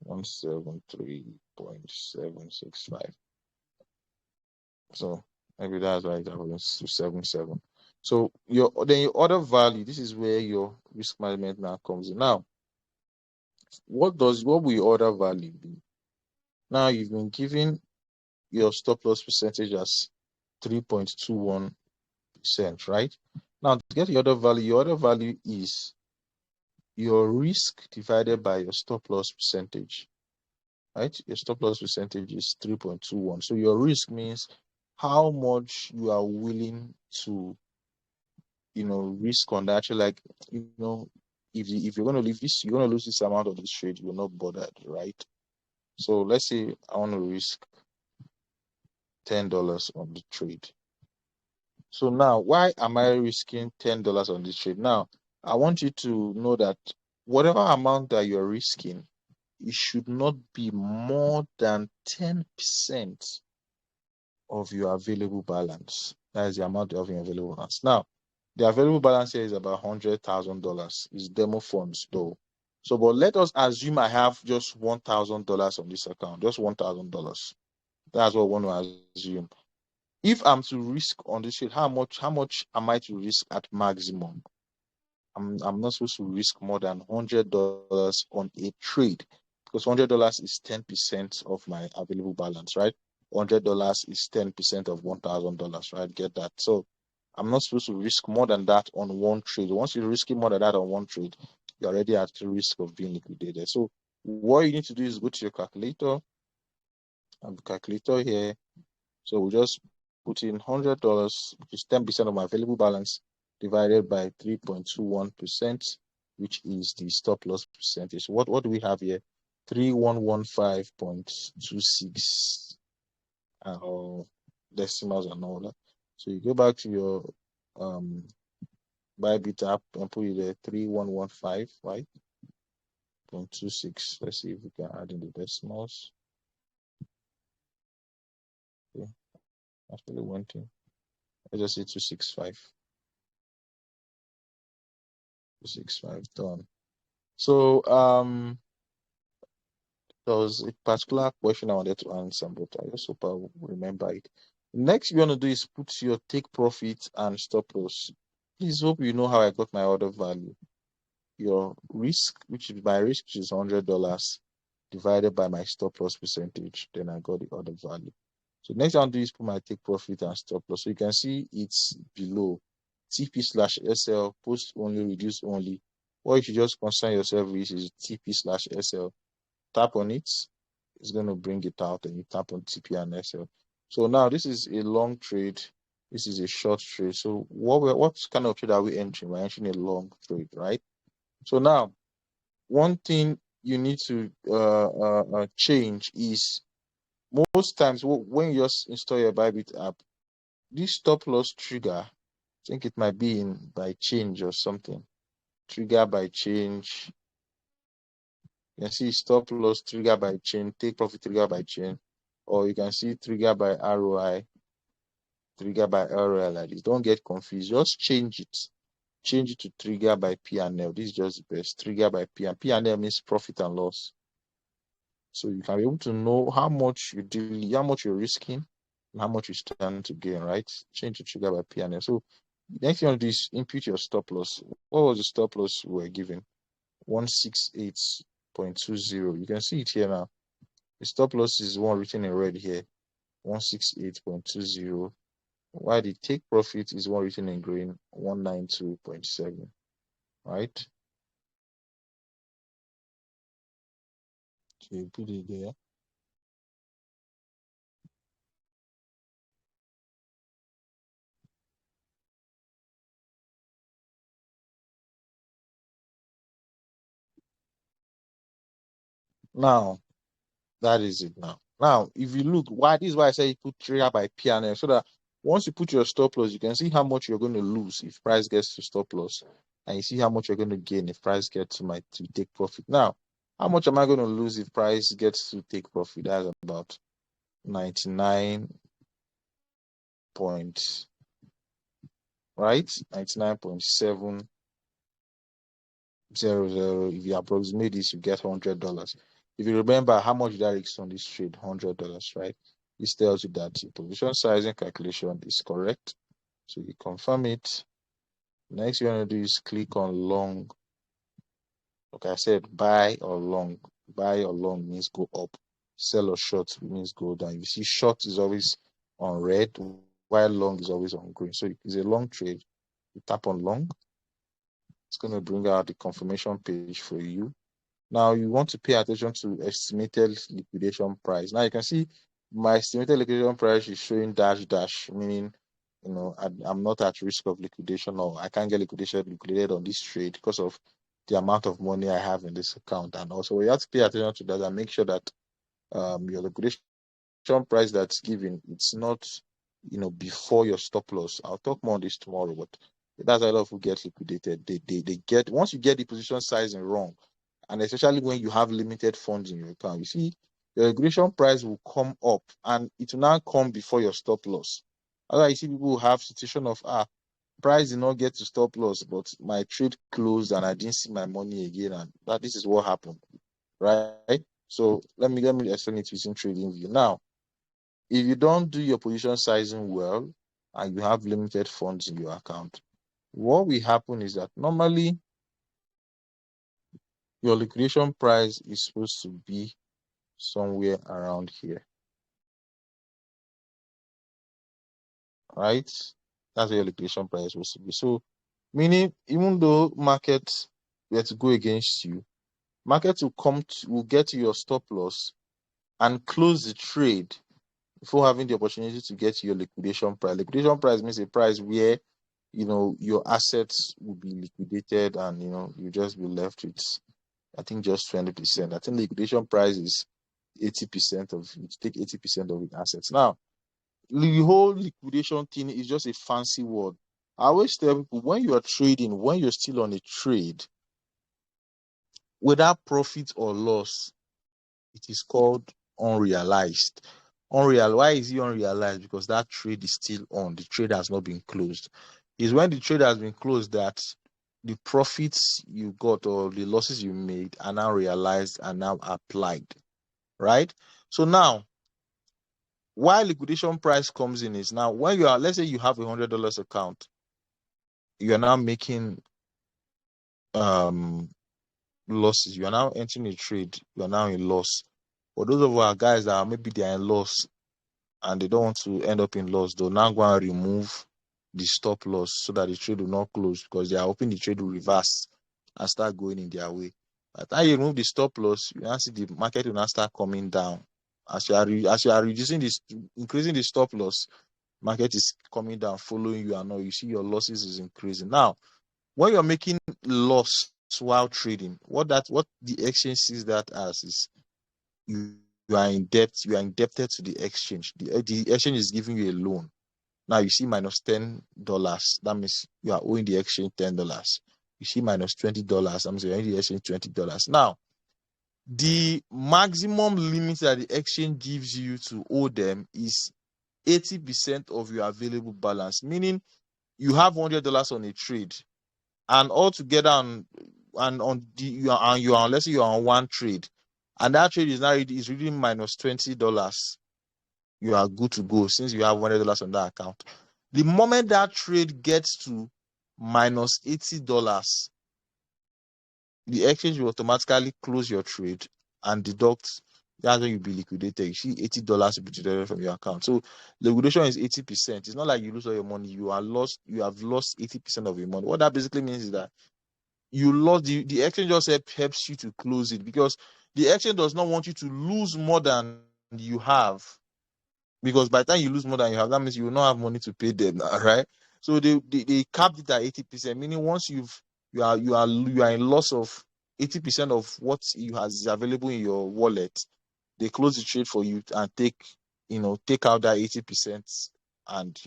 173.765. So maybe that's why that was 277. So your order value, this is where your risk management now comes in. Now, what will your order value be? Now you've been given your stop loss percentage as 3.21%, right? Now to get your order value is your risk divided by your stop loss percentage, right? Your stop loss percentage is 3.21. So your risk means how much you are willing to risk on that. Actually, like if you're going to leave this, you're going to lose this amount of this trade, you're not bothered, right? So let's say I want to risk $10 on the trade. So now, why am I risking $10 on this trade? Now, I want you to know that whatever amount that you're risking, it should not be more than 10% of your available balance. That is the amount of your available balance. Now, the available balance here is about $100,000. It's demo funds though. So, but let us assume I have just $1,000 on this account, just $1,000. That's what I want to assume. If I'm to risk on this trade, how much am I to risk at maximum? I'm not supposed to risk more than $100 on a trade, because $100 is 10% of my available balance, right? $100 is 10% of $1,000, right? Get that? So I'm not supposed to risk more than that on one trade. Once you're risking more than that on one trade, you're already at the risk of being liquidated. So what you need to do is go to your calculator, and the calculator here. So we just put in $100, which is 10% of my available balance, divided by 3.21%, which is the stop loss percentage. What do we have here? 3115.26 decimals and all that. So you go back to your Bybit app and put it there, 3115, right? 0.26. Let's see if we can add in the decimals. Okay, actually went in. Let's just say 265. 265 done. So there was a particular question I wanted to answer, but I just hope I will remember it. Next, you want to do is put your take profit and stop loss. Please hope you know how I got my order value. Your risk, which is my risk, which is $100, divided by my stop loss percentage. Then I got the order value. So next I want to do is put my take profit and stop loss. So you can see it's below TP/SL, post only, reduce only. What you should just concern yourself with is TP/SL. Tap on it, it's going to bring it out, and you tap on TP and SL. So now this is a long trade, this is a short trade. So what kind of trade are we entering? We're entering a long trade, right? So now one thing you need to change is, most times when you just install your Bybit app, this stop loss trigger, I think it might be in by change or something. Trigger by change. You can see stop loss trigger by chain, take profit trigger by chain, or you can see trigger by ROI, trigger by ROI like this. Don't get confused. Just change it. Change it to trigger by P&L. This is just the best. Trigger by P&L. P&L means profit and loss. So you can be able to know how much you're risking, and how much you stand to gain, right? Change to trigger by P&L. So next thing you want to do is input your stop loss. What was the stop loss we were given? 168.20. You can see it here now. The stop loss is one written in red here, 168.20. While the take profit is one written in green, 192.7. Right? So you put it there. Now, that is it now. Now, if you look, this is why I say you put trigger by P&L, so that once you put your stop loss, you can see how much you're going to lose if price gets to stop loss, and you see how much you're going to gain if price gets to take profit. Now, how much am I going to lose if price gets to take profit? That's about 99 points, right? 99.700. If you approximate this, you get $100. If you remember how much that is on this trade, $100, right? This tells you that your position sizing calculation is correct. So you confirm it. Next, you want to do is click on long. Like I said, buy or long. Buy or long means go up. Sell or short means go down. You see, short is always on red, while long is always on green. So it's a long trade. You tap on long. It's going to bring out the confirmation page for you. Now you want to pay attention to estimated liquidation price. Now you can see my estimated liquidation price is showing dash, meaning, I'm not at risk of liquidation, or I can't get liquidated on this trade because of the amount of money I have in this account. And also you have to pay attention to that and make sure that your liquidation price that's given, it's not before your stop loss. I'll talk more on this tomorrow, but that's how a lot of people get liquidated. They get, once you get the position sizing wrong, and especially when you have limited funds in your account, you see your liquidation price will come up and it will now come before your stop loss. Otherwise, you see people who have situation of price did not get to stop loss, but my trade closed and I didn't see my money again, and this is what happened, right? So let me explain it using trading view. Now, if you don't do your position sizing well and you have limited funds in your account, what will happen is that normally your liquidation price is supposed to be somewhere around here, right? That's where your liquidation price is supposed to be. So, meaning, even though markets were to go against you, market will get to your stop loss and close the trade before having the opportunity to get your liquidation price. Liquidation price means a price where your assets will be liquidated and you just be left with, I think, just 20%. I think the liquidation price is 80% of it. Take 80% of the assets. Now, the whole liquidation thing is just a fancy word. I always tell people, when you are trading, when you're still on a trade, whether profit or loss, it is called unrealized. Why is it unrealized? Because that trade is still on. The trade has not been closed. It's when the trade has been closed that the profits you got or the losses you made are now realized and now applied, right? So now, why liquidation price comes in is now when let's say you have $100 account, you are now making losses. You are now entering a trade. You are now in loss. For those of our guys that maybe they are in loss and they don't want to end up in loss, they'll now go and remove the stop loss so that the trade will not close, because they are hoping the trade will reverse and start going in their way. By the time you remove the stop loss, you now see the market will now start coming down. As you are reducing this, increasing the stop loss, market is coming down, following you, and now you see your losses is increasing. Now, when you're making loss while trading, what the exchange sees that as is you are in debt. You are indebted to the exchange. The exchange is giving you a loan. Now you see -$10. That means you are owing the exchange $10. You see -$20. That means you're owing the exchange $20. Now, the maximum limit that the exchange gives you to owe them is 80% of your available balance, meaning you have $100 on a trade, and altogether you are let's say you are on one trade, and that trade is now reading -$20. You are good to go since you have $100 on that account. The moment that trade gets to -$80, the exchange will automatically close your trade and deduct. That's when you'll be liquidated. You see $80 will be deducted from your account. So liquidation is 80%. It's not like you lose all your money. You have lost 80% of your money. What that basically means is that you lost the exchange just helps you to close it, because the exchange does not want you to lose more than you have, because by the time you lose more than you have, that means you will not have money to pay them, right? So they capped it at 80%, meaning once you are in loss of 80% of what is available in your wallet, they close the trade for you and take out that 80% and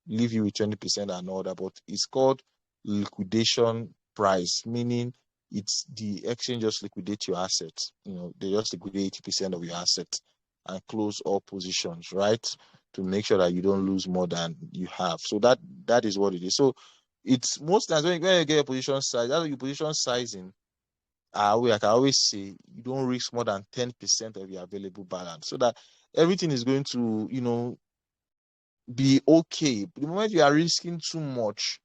leave you with 20% and all that. But it's called liquidation price, meaning it's the exchange just liquidate your assets. They just liquidate 80% of your assets and close all positions, right? To make sure that you don't lose more than you have. So that is what it is. So it's most times when you get your position size, that's your position sizing. I can always say you don't risk more than 10% of your available balance, so that everything is going to be okay. But the moment you are risking too much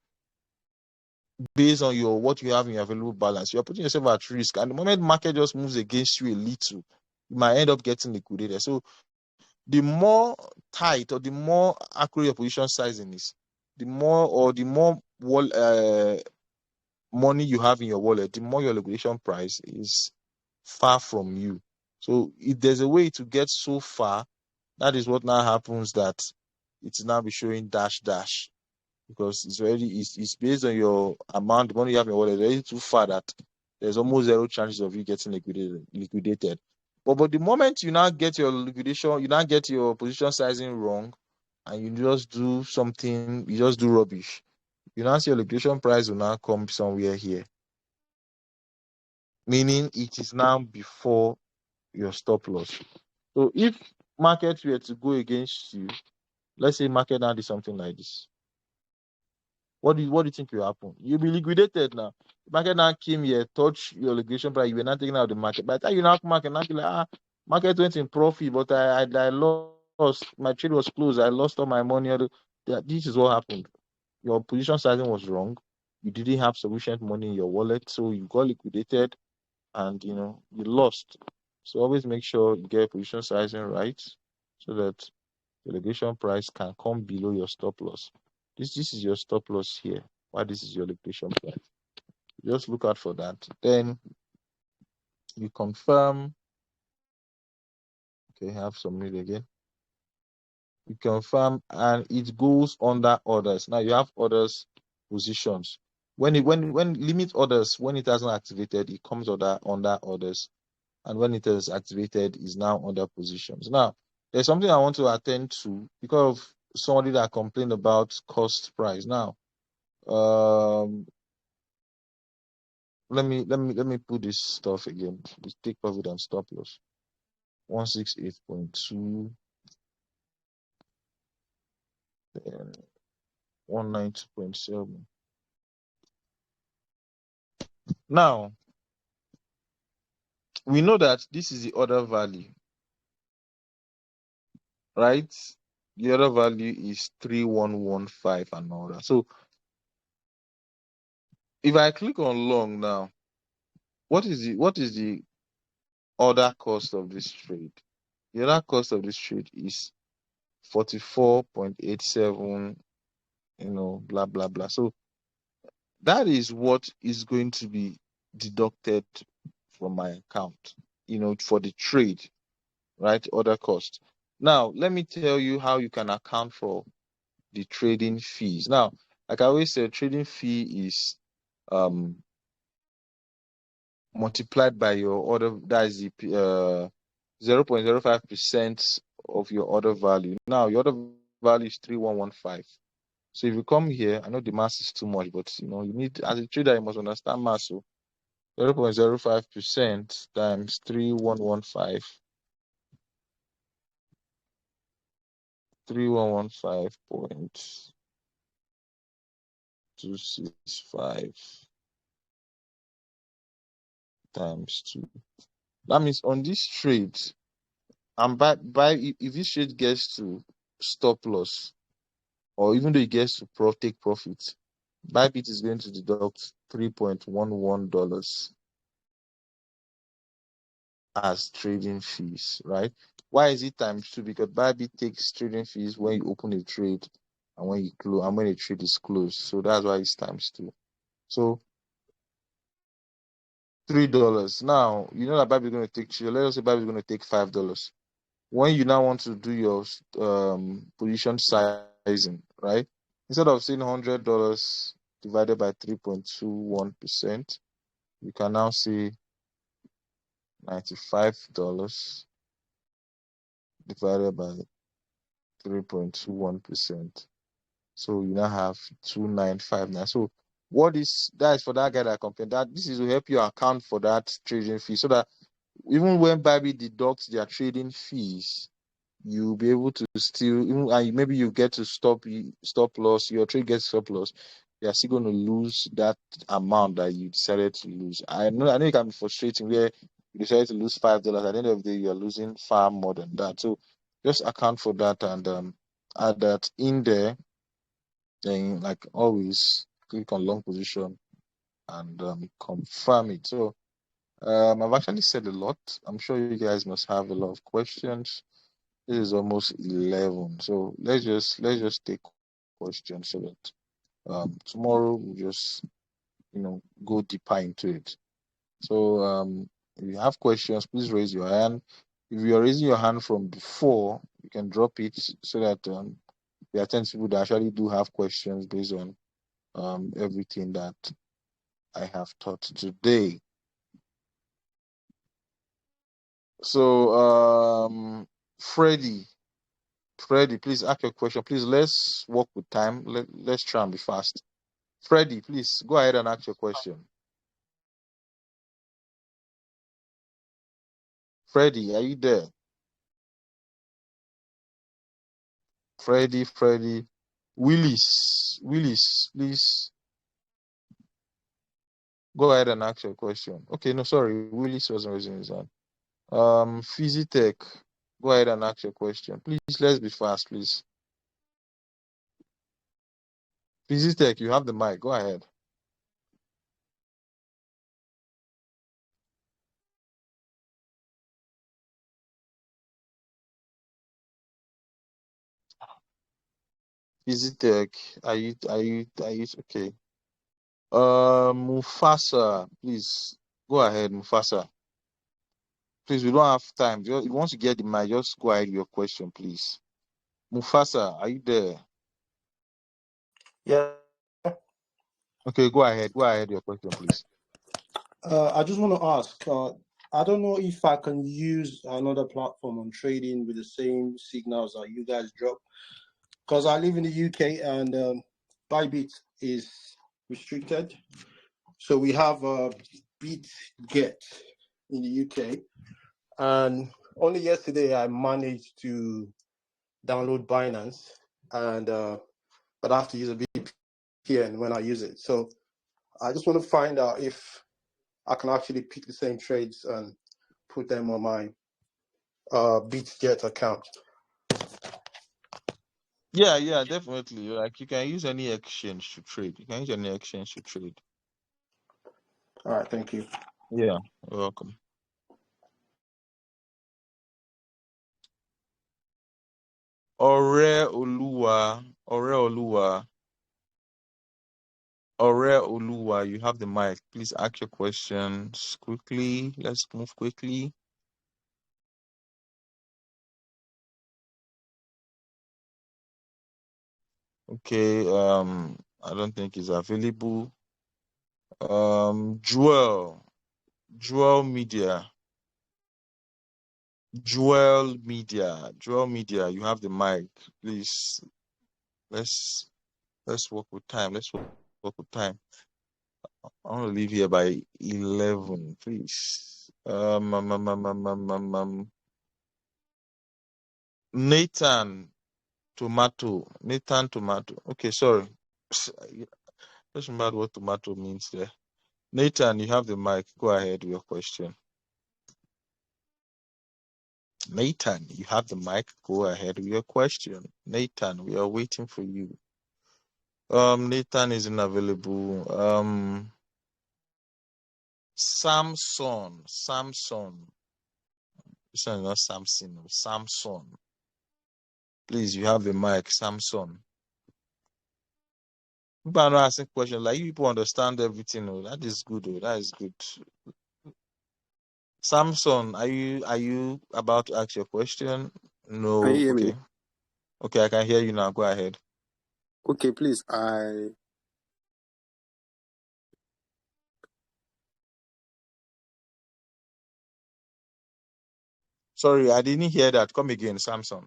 based on what you have in your available balance, you are putting yourself at risk. And the moment market just moves against you a little, you might end up getting liquidated. So the more tight or the more accurate your position sizing is, the more money you have in your wallet, the more your liquidation price is far from you. So if there's a way to get so far, that is what now happens, that it's now be showing dash, because it's based on your amount, the money you have in your wallet. It's already too far that there's almost zero chances of you getting liquidated. But the moment you now get your liquidation, you now get your position sizing wrong, and you just do something, you just do rubbish, you now see your liquidation price will now come somewhere here, meaning it is now before your stop loss. So if market were to go against you, let's say market now did something like this, what do you think will happen? You'll be liquidated now. The market now came here, touch your liquidation price, you were not taken out of the market. By the time you now market, now be like, market went in profit, but I lost, my trade was closed, I lost all my money. This is what happened. Your position sizing was wrong. You didn't have sufficient money in your wallet, so you got liquidated, and you lost. So always make sure you get position sizing right, so that the liquidation price can come below your stop loss. This is your stop loss here. Why this is your liquidation price? Just look out for that. Then you confirm. Okay, have some read again. You confirm, and it goes under orders. Now you have orders positions. When limit orders, when it hasn't activated, it comes under orders, and when it is activated, is now under positions. Now there's something I want to attend to because of somebody that complained about cost price. Now, let me put this stuff again. We take profit and stop loss. 168.2 and 192.7. Now we know that this is the order value, right? The other value is 3115 and all that. So if I click on long now, what is the order cost of this trade? The other cost of this trade is 44.87, blah blah blah. So that is what is going to be deducted from my account, for the trade, right? Order cost. Now let me tell you how you can account for the trading fees. Now, like I always say, trading fee is multiplied by your order. That is the 0.05% of your order value. Now your order value is 3115. So if you come here, I know the mass is too much, but you need, as a trader, you must understand mass. So 0.05% times 3115. 3115.265 times 2. That means on this trade, and by if this trade gets to stop loss, or even though it gets to take profit, Bybit is going to deduct $3.11 as trading fees, right? Why is it times 2? Because Bybit takes trading fees when you open a trade and when you close, and when a trade is closed. So that's why it's times 2. So $3. Now you know that Bybit is going to take. Let's say Bybit is going to take $5. When you now want to do your position sizing, right? Instead of saying $100 divided by 3.21%, you can now say $95 divided by 3.21%. So you now have 2959. So that is for that guy that complained. That this is to help you account for that trading fee, so that even when Bybit deducts their trading fees, you'll be able to still, and maybe you get to stop loss, your trade gets stop loss, you're still going to lose that amount that you decided to lose. I know it can be frustrating where you decided to lose $5. At the end of the day, you're losing far more than that. So just account for that and add that in there. Then, like always, click on long position and confirm it. So I've actually said a lot. I'm sure you guys must have a lot of questions. This is almost 11, so let's just take questions so that tomorrow we'll just go deeper into it. So if you have questions, please raise your hand. If you are raising your hand from before, you can drop it so that we attend to people that actually do have questions based on everything that I have taught today. So Freddie, Freddie, please ask your question. Please, let's work with time. Let's try and be fast. Freddie, please go ahead and ask your question. Freddie, are you there? Freddie. Willis, please go ahead and ask your question. Okay, no, sorry. Willis wasn't raising his hand. Physitech, go ahead and ask your question. Please, let's be fast, please. Physitech, you have the mic. Go ahead. Physitech, are you okay? Mufasa, please go ahead, Mufasa. Please, we don't have time. If you want to get the mic, just go ahead with your question, please. Mufasa, are you there? Yeah. Okay, go ahead. Go ahead with your question, please. I just want to ask. I don't know if I can use another platform on trading with the same signals that you guys drop, because I live in the UK and Bybit is restricted. So we have BitGet in the UK, and only yesterday I managed to download Binance, and but I have to use a VPN when I use it. So I just want to find out if I can actually pick the same trades and put them on my BitGet account. Yeah, definitely. Like, you can use any exchange to trade. You can use any exchange to trade. All right, thank you. Yeah, you're welcome. Ore Oluwa, you have the mic. Please ask your questions quickly. Let's move quickly. Okay, I don't think he's available. Jewel Media. Jewel Media, you have the mic. Please, let's work with time. Let's work with time. I want to leave here by 11, please. Nathan Tomato. Okay, sorry. Just remember what tomato means there. Nathan, you have the mic. Go ahead with your question. Nathan, you have the mic. Go ahead with your question. Nathan, we are waiting for you. Nathan isn't available. Samson. This one is not Samson. No. Samson. Please, you have the mic. Samson. People are not asking questions. Like, you people understand everything. Oh, that is good. Oh, that is good. Samson, are you about to ask your question? No. Can you hear Okay. me? Okay, I can hear you now. Go ahead. Okay, please. Sorry, I didn't hear that. Come again, Samson.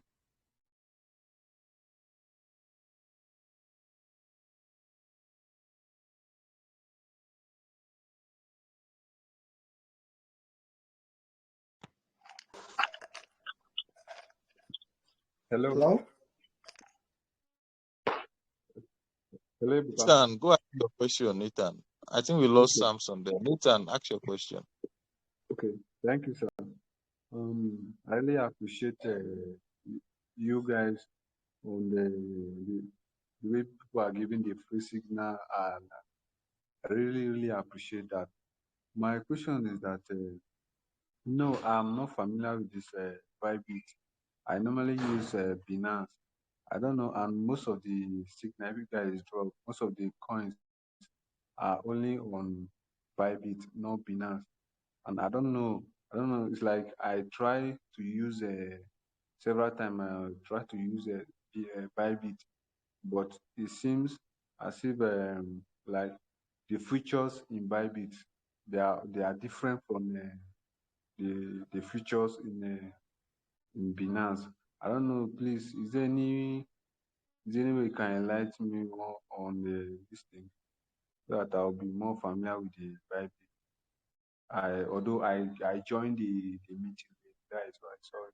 Hello. Hello? Hello, Buka. Nathan, go ahead with your question, Nathan. I think we lost Okay. Samson there. Nathan, ask your question. Okay. Thank you, sir. I really appreciate you guys on the way people are giving the free signal, and I really appreciate that. My question is that no, I'm not familiar with this Bybit. I normally use Binance. I don't know, and most of the signal you guys drop, most of the coins are only on Bybit, not Binance. And I don't know. It's like I try to use several times. I try to use Bybit, but it seems as if like the features in Bybit they are different from the features in Binance. I don't know. Please, is there any way you can enlighten me more on this thing so that I'll be more familiar with the Bible? Although I joined the meeting late, that is why. Sorry.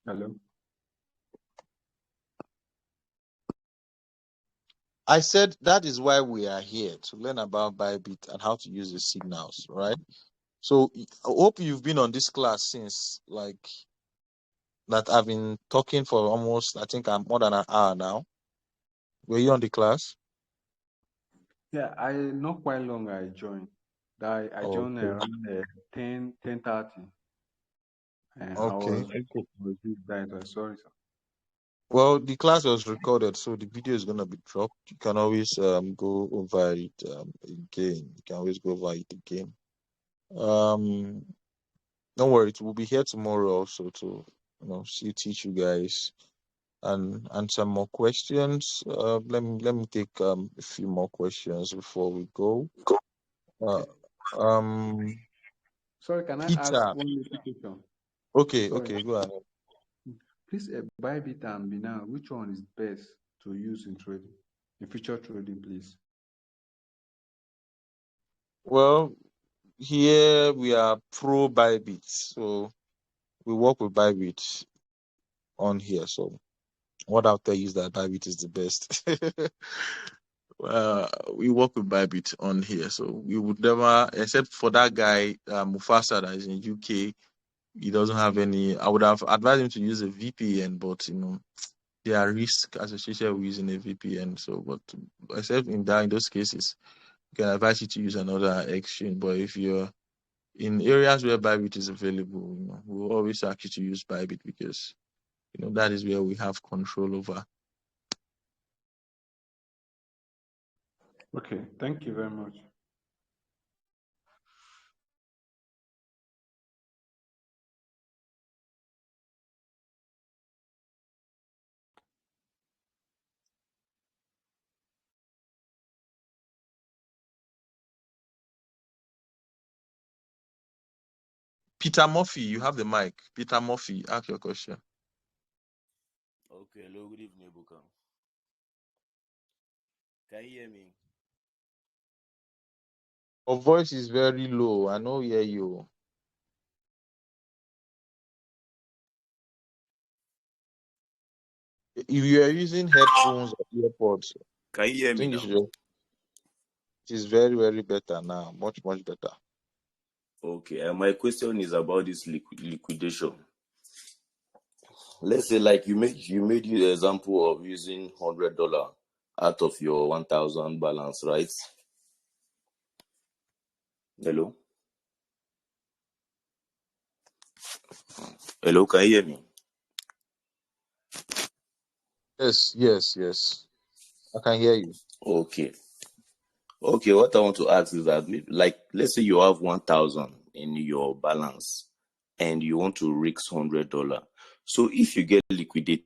Hello. I said that is why we are here, to learn about Bybit and how to use the signals, right? So I hope you've been on this class since, like, that I've been talking for almost, I think I'm more than an hour now. Were you on the class? Yeah, I not quite long I joined. I joined Okay. around 10:30, and I Okay. was busy. That is why. Sorry, sir. Well, the class was recorded, so the video is gonna be dropped. You can always go over it again. You can always go over it again. Um, don't worry, we'll be here tomorrow also to teach you guys and answer more questions. Let me take a few more questions before we go. Uh, um, Sorry, can I ask Peter. one little question? Okay, Sorry. go ahead. Please, Bybit and Binance, which one is best to use in trading, in future trading, please? Well, here we are pro Bybit, so we work with Bybit on here. So what I'll tell you is that Bybit is the best. We work with Bybit on here, so we would never, except for that guy Mufasa that is in UK. He doesn't have any. I would have advised him to use a VPN, but there are risks associated with using a VPN. So, but except in those cases, we can advise you to use another exchange. But if you're in areas where Bybit is available, we'll always ask you to use Bybit because that is where we have control over. Okay, thank you very much. Peter Murphy, you have the mic. Peter Murphy, ask your question. Okay, hello, good evening, bootcamp. Can you hear me? Your voice is very low. I know hear you. If you are using headphones or earpods, Can you hear I me think you now? should. It is very, very better now. Much, much better. Okay, my question is about this liquidation. Let's say, like you made the example of using $100 out of your 1,000 balance, right? Hello, hello, can you hear me? Yes. I can hear you. Okay, what I want to ask is that, like, let's say you have 1,000 in your balance, and you want to risk $100. So if you get liquidated,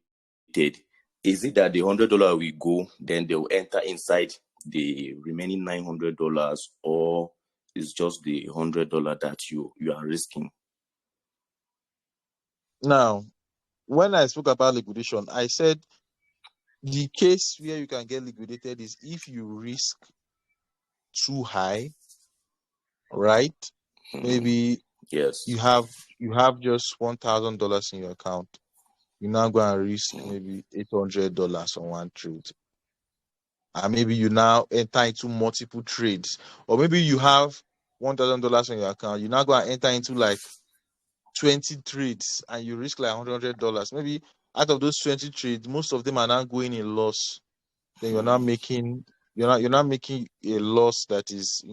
is it that the $100 will go, then they will enter inside the remaining $900, or is just the $100 that you are risking? Now, when I spoke about liquidation, I said the case where you can get liquidated is if you risk too high, right? Maybe Yes. you have just $1,000 in your account. You now go and risk maybe $800 on one trade. And maybe you now enter into multiple trades. Or maybe you have $1,000 in your account. You now go and enter into like 20 trades and you risk like $100. Maybe out of those 20 trades, most of them are now going in loss. Then you're not making a loss that is,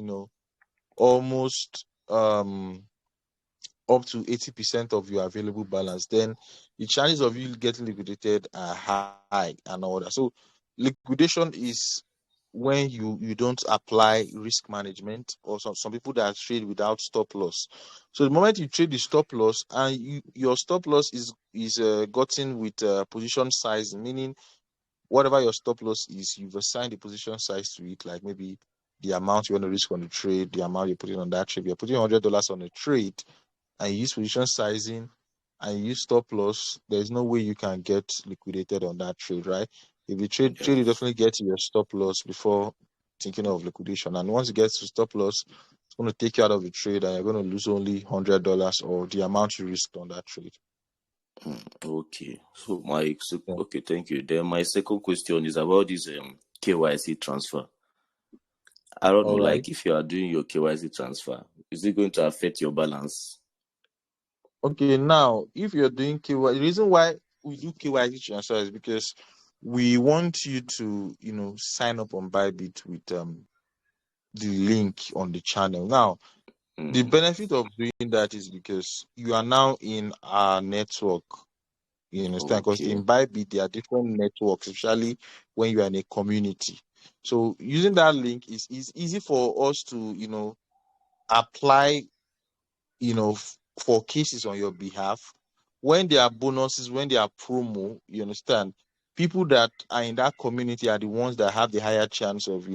almost up to 80% of your available balance. Then the chances of you getting liquidated are high and all that. So liquidation is when you don't apply risk management, or some people that trade without stop loss. So the moment you trade the stop loss and your stop loss is gotten with position size, meaning whatever your stop loss is, you've assigned the position size to it, like maybe the amount you want to risk on the trade, the amount you're putting on that trade. If you're putting $100 on a trade and you use position sizing and you use stop loss, there's no way you can get liquidated on that trade, right? If you trade, Yeah. you definitely get to your stop loss before thinking of liquidation. And once it gets to stop loss, it's going to take you out of the trade and you're going to lose only $100 or the amount you risked on that trade. Okay. So Yeah. okay, thank you. Then my second question is about this KYC transfer. I don't know, All right. like if you are doing your KYC transfer, is it going to affect your balance? Okay, now if you're doing KYC, the reason why we do KYC transfer is because we want you to, sign up on Bybit with the link on the channel. Now, the benefit of doing that is because you are now in our network. You understand? Because Okay. in Bybit, there are different networks, especially when you are in a community. So using that link is easy for us to, apply, for cases on your behalf. When there are bonuses, when there are promo, you understand, people that are in that community are the ones that have the higher chance of,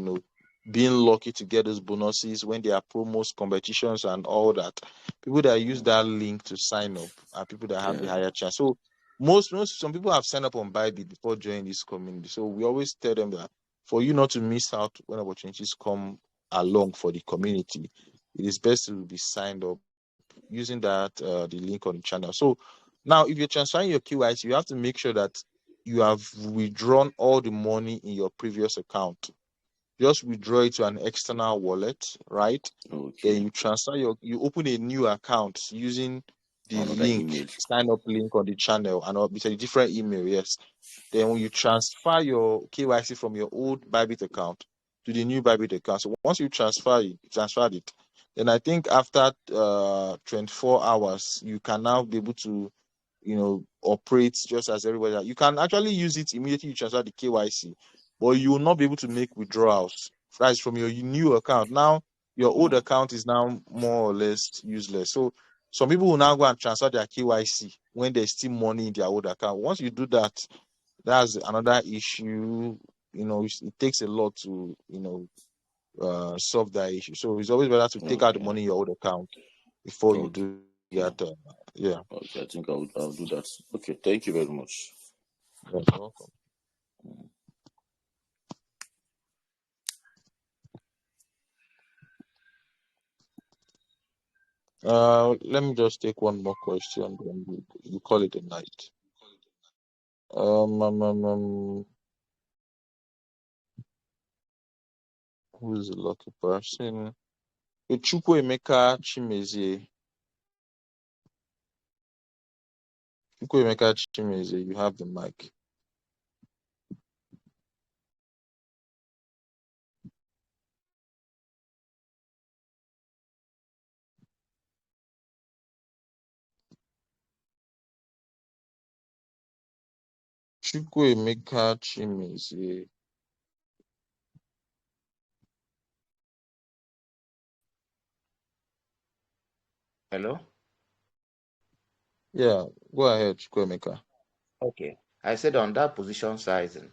being lucky to get those bonuses when there are promos, competitions, and all that. People that use that link to sign up are people that have the Yeah. higher chance. So some people have signed up on Bybit before joining this community. So we always tell them that for you not to miss out when opportunities come along for the community, it is best to be signed up using that the link on the channel. So now if you're transferring your KYC, you have to make sure that you have withdrawn all the money in your previous account. Just withdraw it to an external wallet, right? Okay. Then you open a new account using the Another link, email. sign up link on the channel, and it's a different email, yes. Then when you transfer your KYC from your old Bybit account to the new Bybit account, so once you transferred it, then I think after 24 hours, you can now be able to, operate just as everybody else. You can actually use it immediately you transfer the KYC, but you will not be able to make withdrawals. That's from your new account. Now, your old account is now more or less useless. So some people will now go and transfer their KYC when there's still money in their old account. Once you do that, that's another issue. It takes a lot to, solve that issue. So it's always better to take out the Okay. money in your old account before you Okay. do that. Yeah. Okay, I think I'll do that. Okay, thank you very much. You're welcome. Let me just take one more question, then you call it a night. Who is the lucky person? Chukwuemeka Chimezie. Chukwuemeka Chimezie, you have the mic. Chukwuemeka Chimezie. Hello? Yeah, go ahead, Chukwuemeka. Okay. I said on that position sizing,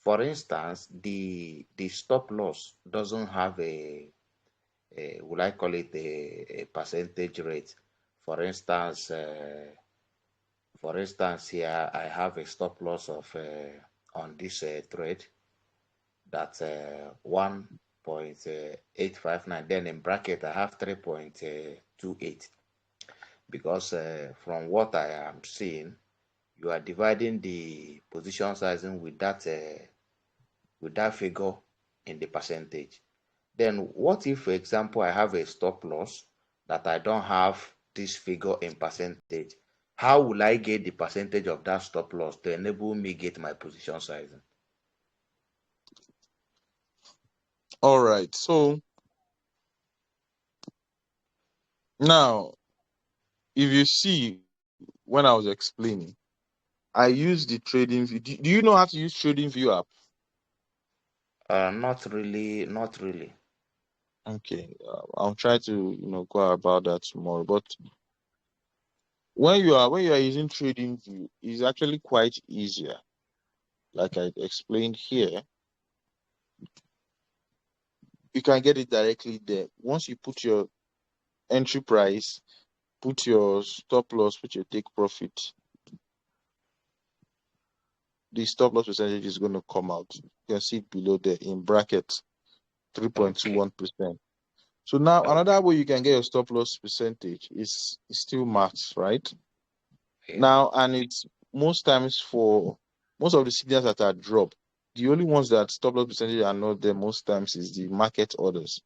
for instance, the stop loss doesn't have will I call it a percentage rate. For instance, here I have a stop loss of on this trade that's 1.859. Then in bracket I have 3.28 because from what I am seeing, you are dividing the position sizing with that figure in the percentage. Then what if, for example, I have a stop loss that I don't have this figure in percentage? How will I get the percentage of that stop loss to enable me get my position sizing? All right. So now, if you see when I was explaining, I used the trading view. Do you know how to use trading view app? Not really, not really. Okay, I'll try to go about that tomorrow. But when you are using trading view, it's actually quite easier. Like I explained here, you can get it directly there. Once you put your entry price, put your stop loss, put your take profit, the stop loss percentage is going to come out. You can see it below there in bracket, 3.21%. So now another way you can get your stop loss percentage is still maths, right? Now, and it's most times for most of the signals that are dropped, the only ones that stop loss percentage are not there most times is the market orders.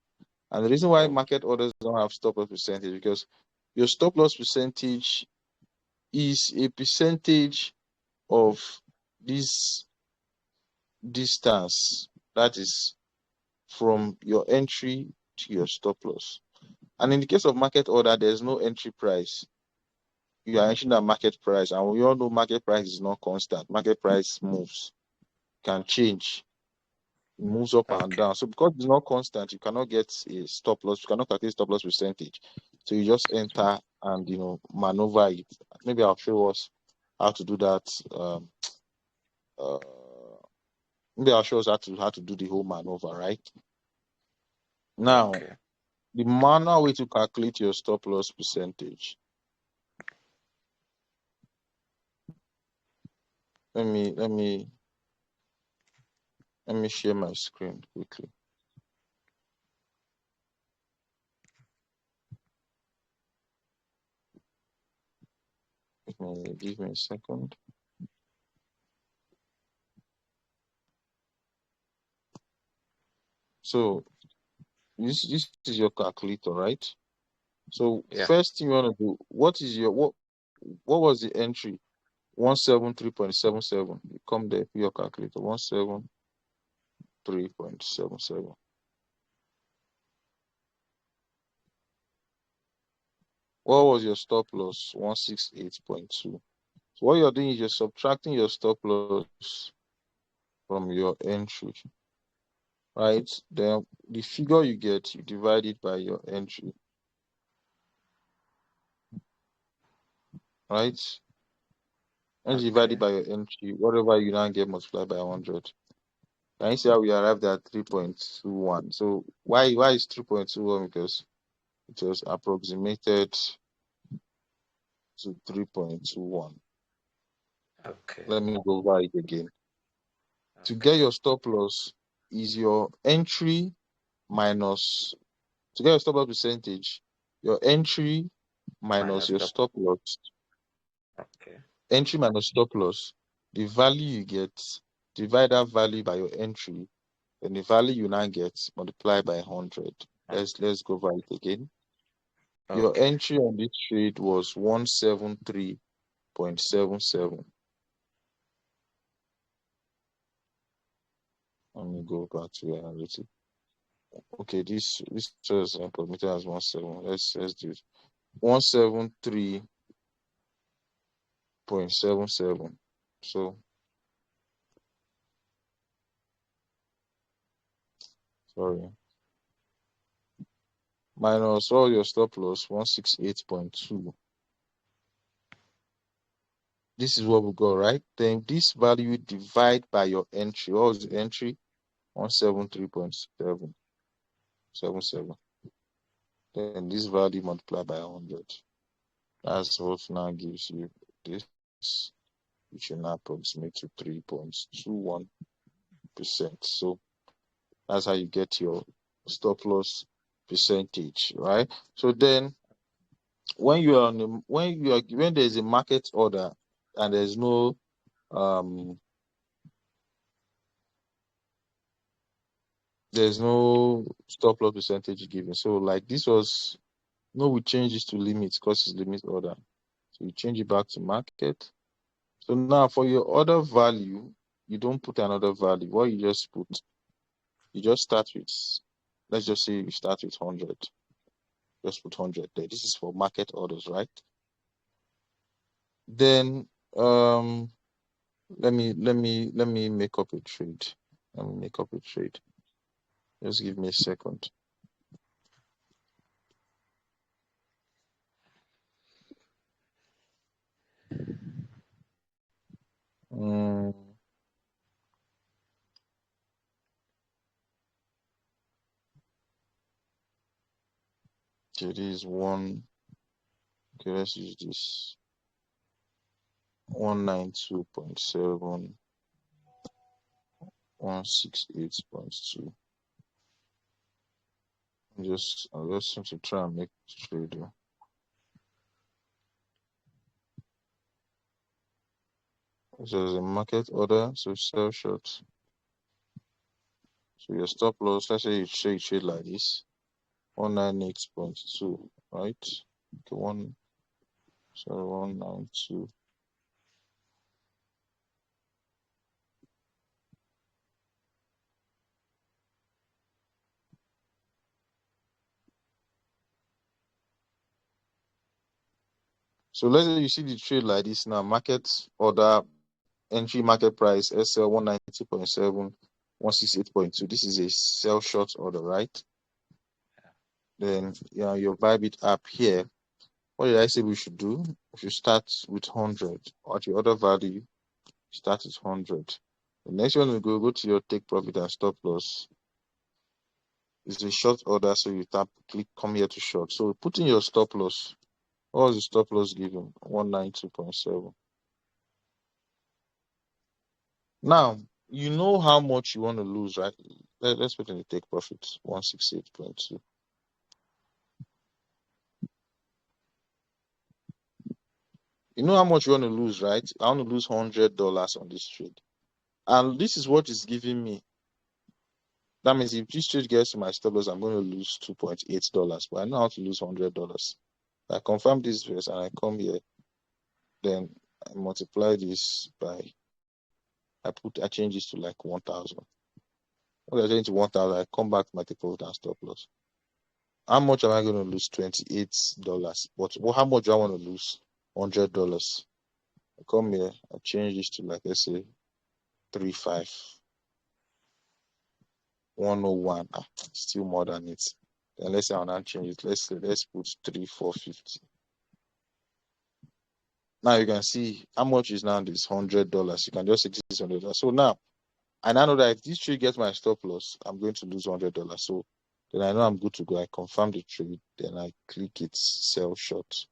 And the reason why market orders don't have stop loss percentage because your stop loss percentage is a percentage of this distance that is from your entry to your stop loss. And in the case of market order, there's no entry price. You are entering that market price, and we all know market price is not constant. Market price moves, can change, it moves up and down. So because it's not constant, you cannot get a stop loss. You cannot calculate stop loss percentage. So you just enter and maneuver it. Maybe I'll show us how to do that. Maybe I'll show us how to do the whole maneuver, right? Now, the manual way to calculate your stop loss percentage. Let me share my screen quickly. Give me a second. So this is your calculator, right? So first thing you want to do, what was the entry? 173.77. You come there, your calculator, 173.77. What was your stop loss? 168.2. So what you're doing is you're subtracting your stop loss from your entry, right? Then the figure you get, you divide it by your entry, right? And divide it by your entry, whatever you now get multiplied by 100. Can you see how we arrived at 3.21? So why is 3.21? Because it was approximated to 3.21. Let me go over it again. To get your stop loss is your entry minus, to get your stop loss percentage, your entry minus your stop loss. Entry minus stop loss, the value you get, divide that value by your entry, and the value you now get multiply by 100. Let's go over it again. Your entry on this trade was 173.77. Let me go back to your analytics. Okay, this was permitted as 17. Let's do it. 173.77. So sorry. Minus all your stop loss, 168.2. This is what we got, right? Then this value divide by your entry. What was the entry? 173.77. Then this value multiplied by 100. That's what now gives you this, which will now approximate to 3.21%. So that's how you get your stop loss percentage, right? So then when there's a market order and there's no stop loss percentage given. So like this was we change this to limits because it's limit order. So you change it back to market. So now for your order value, you don't put another value. What you just put, you just start with, let's just say you start with 100. Just put 100 there. This is for market orders, right? Then let me make up a trade. Let me make up a trade. Just give me a second. Okay, this is one. Okay, let's use this 192.7, 168.2. I just want to try and make the trade here. So there's a market order, so sell short. So your stop loss, let's say you trade like this, 198.2, right? Okay, 192. So let's say you see the trade like this now, market order, entry market price, SL 192.7, 168.2. This is a sell short order, right? Then your Bybit app here. What did I say we should do? We should start with 100. Or at your order value, start with 100. The next one we go to your take profit and stop loss. It's a short order, so you click come here to short. So put in your stop loss. What was the stop loss given? 192.7. Now, you know how much you want to lose, right? Let's put in the take profit, 168.2. You know how much you want to lose, right? I want to lose $100 on this trade. And this is what is giving me. That means if this trade gets to my stop loss, I'm going to lose $2.8. But I know how to lose $100. I confirm this verse and I come here, then I multiply this by, I change this to like 1,000. When I change to 1,000, I come back to my take profit and stop loss. How much am I going to lose? $28. But how much do I want to lose? $100. I come here, I change this to like, let's say, 35. 101. Still more than it. Then let's say I'll not change it. Let's put 3,450. Now you can see how much is now this $100. You can just say this is $100. So now I now know that if this trade gets my stop loss, I'm going to lose $100. So then I know I'm good to go. I confirm the trade. Then I click it, sell short.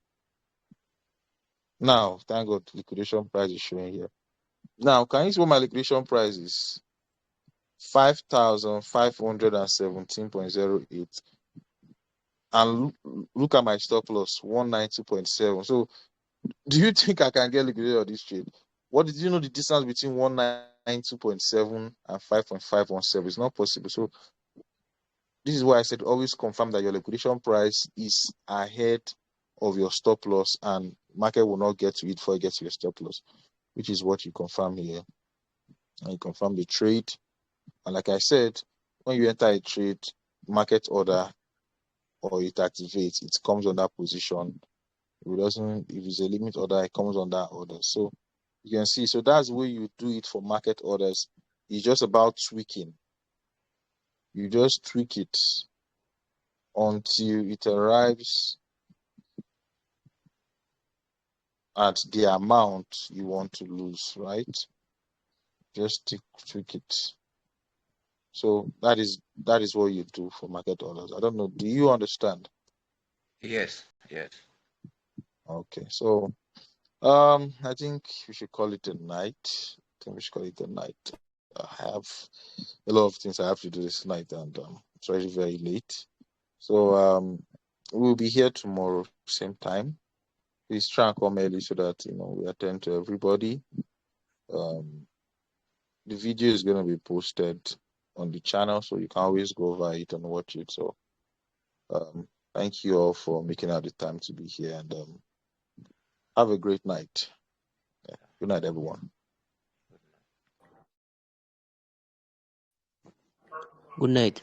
Now, thank God, liquidation price is showing here. Now, can you see what my liquidation price is? 5,517.08. And look at my stop loss, 192.7. So, do you think I can get liquidated on this trade? What did you know the distance between 192.7 and 5.517? It's not possible. So, this is why I said always confirm that your liquidation price is ahead of your stop loss, and market will not get to it before it gets to your stop loss, which is what you confirm here. And you confirm the trade. And like I said, when you enter a trade, market order, or it activates, it comes on that position. If it's a limit order, it comes on that order. So you can see, so that's the way you do it for market orders. It's just about tweaking. You just tweak it until it arrives at the amount you want to lose, right? Just tweak it. So that is what you do for market orders. I don't know. Do you understand? Yes. Okay. So I think we should call it a night. I have a lot of things I have to do this night, and it's already very late. So we'll be here tomorrow, same time. Please try and come early so that we attend to everybody. The video is going to be posted on the channel, so you can always go over it and watch it. So thank you all for making out the time to be here, and have a great night. Yeah. Good night, everyone. Good night.